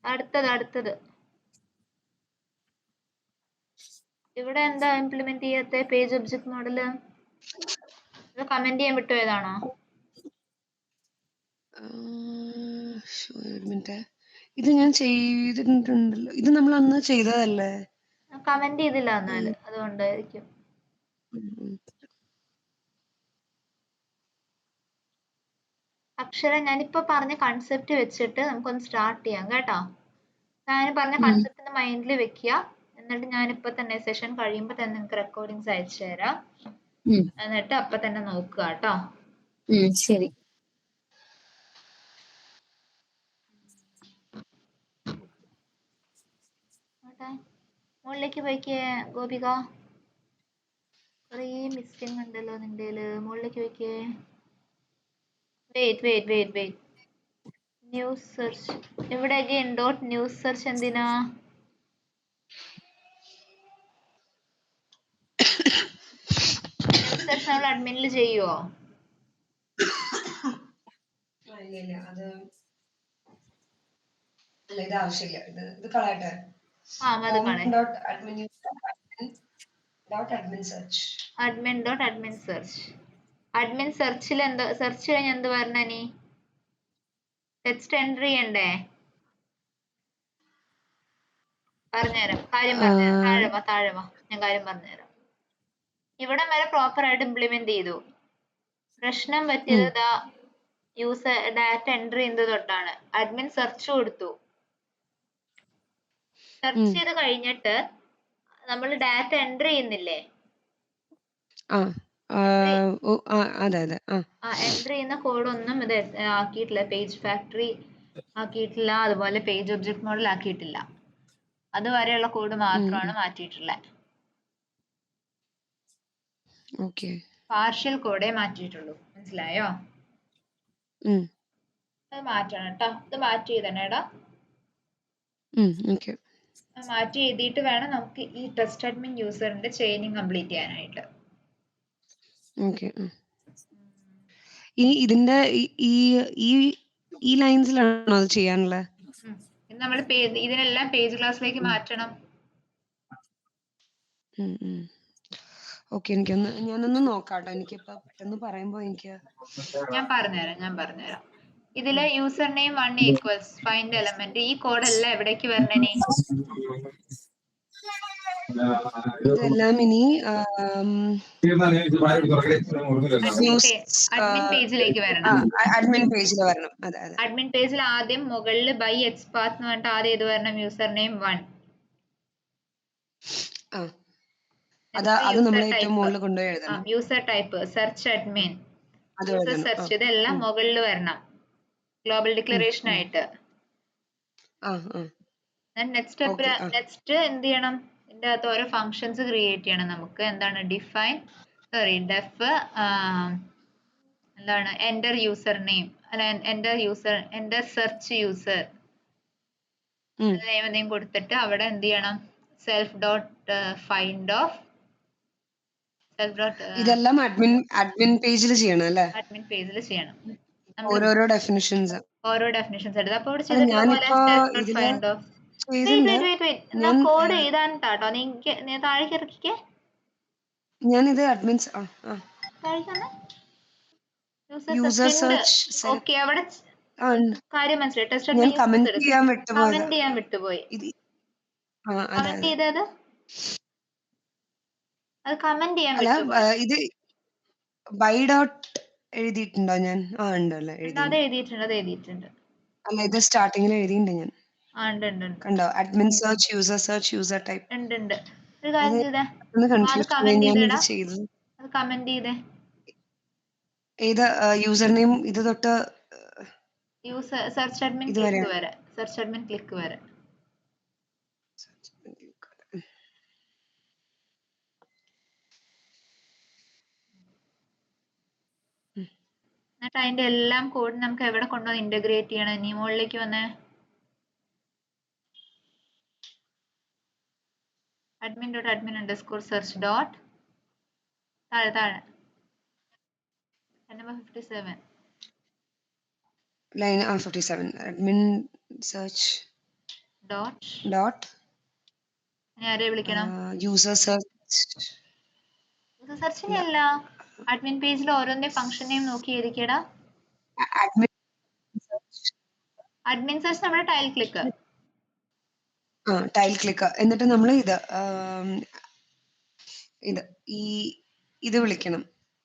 അടുത്തത് ഇവിടെ എന്താ ഇംപ്ലിമെന്റ് ചെയ്യാത്ത പേജ് ഒബ്ജക്ട് മോഡല്? കമന്റ് ചെയ്യാൻ വിട്ടുപോയതാണോ? ഇത് ഞാൻ ചെയ്തിട്ടുണ്ടല്ലോ, ഇത് നമ്മൾ അന്ന് ചെയ്തതല്ലേ? കമന്റ് ചെയ്തില്ല എന്നാല്, അതുകൊണ്ടായിരിക്കും. അക്ഷര, ഞാനിപ്പോ പറഞ്ഞ കൺസെപ്റ്റ് വെച്ചിട്ട് നമുക്കൊന്ന് സ്റ്റാർട്ട് ചെയ്യാം കേട്ടോ. ഞാൻ പറഞ്ഞ കൺസെപ്റ്റ് മൈൻഡിൽ വെക്കുക. എന്നിട്ട് ഞാനിപ്പോ തന്നെ സെഷൻ കഴിയുമ്പോ തന്നെ നിങ്ങൾക്ക് റെക്കോർഡിങ്സ് അയച്ചു തരാം. എന്നിട്ട് അപ്പൊ തന്നെ നോക്കുക കേട്ടോ. ശരി. മുകളിലേക്ക് പോയിക്കേ ഗോപിക, കുറേ മിസ്സിംഗ് ഉണ്ടല്ലോ നിന്റെ. മുകളിലേക്ക് പോയിക്കേ. വെയിറ്റ് ന്യൂസ് സെർച്ച് ഇവിടെ അഗൈൻ ഡോട്ട് ന്യൂസ് സെർച്ച് എന്തിനാ? ന്യൂസ് സെർച്ച് നമ്മൾ അഡ്മിനിൽ ചെയ്യുവോ? ഇത് ആവശ്യമില്ല, ഇത് കളയട്ടെ. മതുമോളെ Home.admin user admin.admin search. admin search. Admin സെർച്ചിൽ എന്ത് സെർച്ച് കഴിഞ്ഞ് എന്ത് പറഞ്ഞ നീ ടെക്സ്റ്റ് എൻട്രി ചെയ്യണ്ടേ? പറഞ്ഞുതരാം, കാര്യം പറഞ്ഞുതരാം. താഴെ വാ ഞാൻ കാര്യം പറഞ്ഞുതരാം. ഇവിടം വരെ പ്രോപ്പർ ആയിട്ട് ഇംപ്ലിമെന്റ് ചെയ്തു. പ്രശ്നം പറ്റിയത് യൂസർ ഡാറ്റ എൻട്രി ചെയ്യുന്നത് തൊട്ടാണ്. അഡ്മിൻ സെർച്ച് കൊടുത്തു. സെർച്ച് ചെയ്ത് കഴിഞ്ഞിട്ട് നമ്മൾ ഡാറ്റ എൻട്രി ചെയ്യുന്നില്ലേ? എൻട്രി ചെയ്യുന്ന കോഡ് ഒന്നും ഇത് ആക്കിയിട്ടില്ല. പേജ് ഫാക്ടറി ആക്കിയിട്ടില്ല, അതുപോലെ പേജ് ഒബ്ജക്ട് മോഡൽ ആക്കിയിട്ടില്ല. അതുവരെയുള്ള കോഡ് മാത്രമാണ് മാറ്റിയിട്ടുള്ളത്. പാർഷ്യൽ കോഡേ മാറ്റിയിട്ടുള്ളൂ. മനസ്സിലായോ? അത് മാറ്റണം കേട്ടോ. ഇത് മാറ്റി എഴുതണേടാ. മാറ്റി എഴുതിയിട്ട് വേണം നമുക്ക് ഈ ടെസ്റ്റ് അഡ്മിൻ യൂസറിന്റെ ചെയിനിങ് കംപ്ലീറ്റ് ചെയ്യാനായിട്ട്. ഇതിന്റെ ഈ ലൈൻസിലാണോ അത് ചെയ്യാനുള്ളത്? നമ്മൾ ഇതിനെല്ലാം പേജ് ക്ലാസ്സിലേക്ക് മാറ്റണം. ഞാനൊന്ന് നോക്കാട്ടോ. എനിക്കിപ്പോ പെട്ടെന്ന് പറയുമ്പോ ഞാൻ പറഞ്ഞുതരാം. ഇതില് user name 1 equals find element. ഈ കോഡ് എല്ലാം എവിടേക്ക് വരണേ? ഇതെല്ലാം ഇനി അഡ്മിൻ പേജിലേക്ക് വരണം. അഡ്മിൻ പേജിൽ വരണം. അഡ്മിൻ പേജിൽ ആദ്യം മുകളിൽ ബൈ എക്സ്പാത്ത് എന്ന് പറഞ്ഞിട്ട് ആദ്യം ഏത് വരണം? User name 1. അത് നമ്മൾ ഏറ്റവും മുകളിൽ കൊണ്ടുപോയി എഴുതണം. User type search admin, user search, ഇതെല്ലാം മുകളിൽ വരണം ഗ്ലോബൽ ഡിക്ലറേഷൻ ആയിട്ട്. നെക്സ്റ്റ് എന്ത് ചെയ്യണം? ഇതിന്റെ അകത്ത് ഓരോ ഫങ്ഷൻസ് ക്രിയേറ്റ് ചെയ്യണം നമുക്ക്. എന്താണ്? ഡെഫ് എന്താണ്? എൻ്റർ യൂസർ നെയിം അല്ല, എൻ്റർ സെർച്ച് യൂസർ നെയിം എന്തെങ്കിലും കൊടുത്തിട്ട് അവിടെ എന്ത് ചെയ്യണം? സെൽഫ് ഡോട്ട് ഫൈൻഡ് ഓഫ് ഇതെല്ലാം അഡ്മിൻ പേജിൽ ചെയ്യണം അല്ലേ? അഡ്മിൻ പേജിൽ ചെയ്യണം. ഓരോ ഡെഫിനിഷൻസ് എടുത്ത് അപ്പോൾ ഇവിടെ ചെയ്തിട്ട് ഫൈൻഡ് ഓഫ്. കോഡ് എഴുതാൻ കേട്ടോ. നീ താഴേക്ക് ഇറക്കിക്കേ. ഞാനിത് അഡ്മിൻസ് യൂസർ സെർച്ച്. ഓക്കെ, അവിടെ കാര്യം മനസ്സിലായി. ടെസ്റ്റ് ഞാൻ കമന്റ് ചെയ്യാൻ വിട്ടുപോയി. കമന്റ് ചെയ്തത് അത് കമന്റ് ചെയ്യാൻ വിട്ടുപോയി. ഇത് ബൈ ഡോട്ട് എഴുതിയിട്ടുണ്ടോ ഞാൻ? ഉണ്ടല്ലേ, അത് എഴുതിയിട്ടുണ്ട്. അല്ല, ഇത് സ്റ്റാർട്ടിങ്ങിൽ എഴുതിയിട്ടുണ്ട് ഞാൻ. കണ്ടോ? Admin search, user type. ഉണ്ട്. ഒരു കാര്യം ചെയ്തേ, അത് കമന്റ് ചെയ്തേ. ഏത് യൂസർ നെയിം? ഇത് തൊട്ട് സെർച്ച് അഡ്മിൻ ക്ലിക്ക് വരെ. എന്നിട്ട് അതിന്റെ എല്ലാം കോഡ് നമുക്ക് എവിടെ കൊണ്ടുവന്ന് ഇന്റഗ്രേറ്റ് ചെയ്യണം? ഇനി മുകളിലേക്ക് വന്നേ. admin.admin_search dot താഴെ number 57 line 57 admin search dot ആരെ വിളിക്കണം? യൂസർ സെർച്ചിനല്ല, അഡ്മിൻ പേജിൽ ഓരോന്നിന്റെ ഫംഗ്ഷൻ നെയിം നോക്കി എഴുതിക്കടാ. അഡ്മിൻ സെർച്ച് നമ്മുടെ ടൈൽ ക്ലിക്ക്. എന്നിട്ട് നമ്മൾ ഇത് വിളിക്കണം.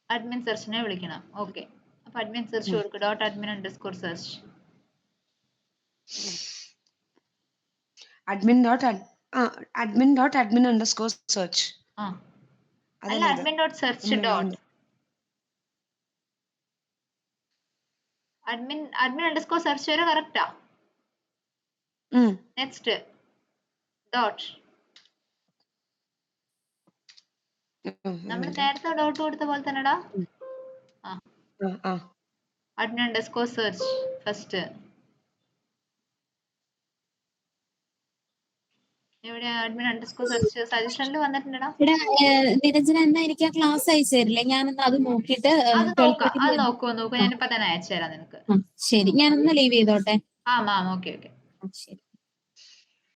അഡ്മിൻ സെർച്ചിനെ വിളിക്കണം. ഓക്കെ, അപ്പൊ അഡ്മിൻ സെർച്ച് കൊടുക്കുക. .admin_search admin.admin_search. അല്ല, admin.search dot admin_search വരെ കറക്റ്റാ. Next dot. നമ്മൾ നേരത്തെ ഡോട്ട് കൊടുത്ത പോലെ തന്നെടാ. admin_search first. ഇവിടെ admin_search സജഷനിൽ വന്നിട്ടുണ്ടടാ. നിരഞ്ജന, എന്നാ എനിക്ക് ആ ക്ലാസ് അയച്ചു തരില്ലേ? ഞാനൊന്ന് അത് നോക്കിയിട്ട് നോക്കൂ. ഞാനിപ്പോ തന്നെ അയച്ചു തരാം നിനക്ക്. ശരി, ഞാനൊന്ന് ലീവ് ചെയ്തോട്ടെ. ഓക്കെ. ശരി.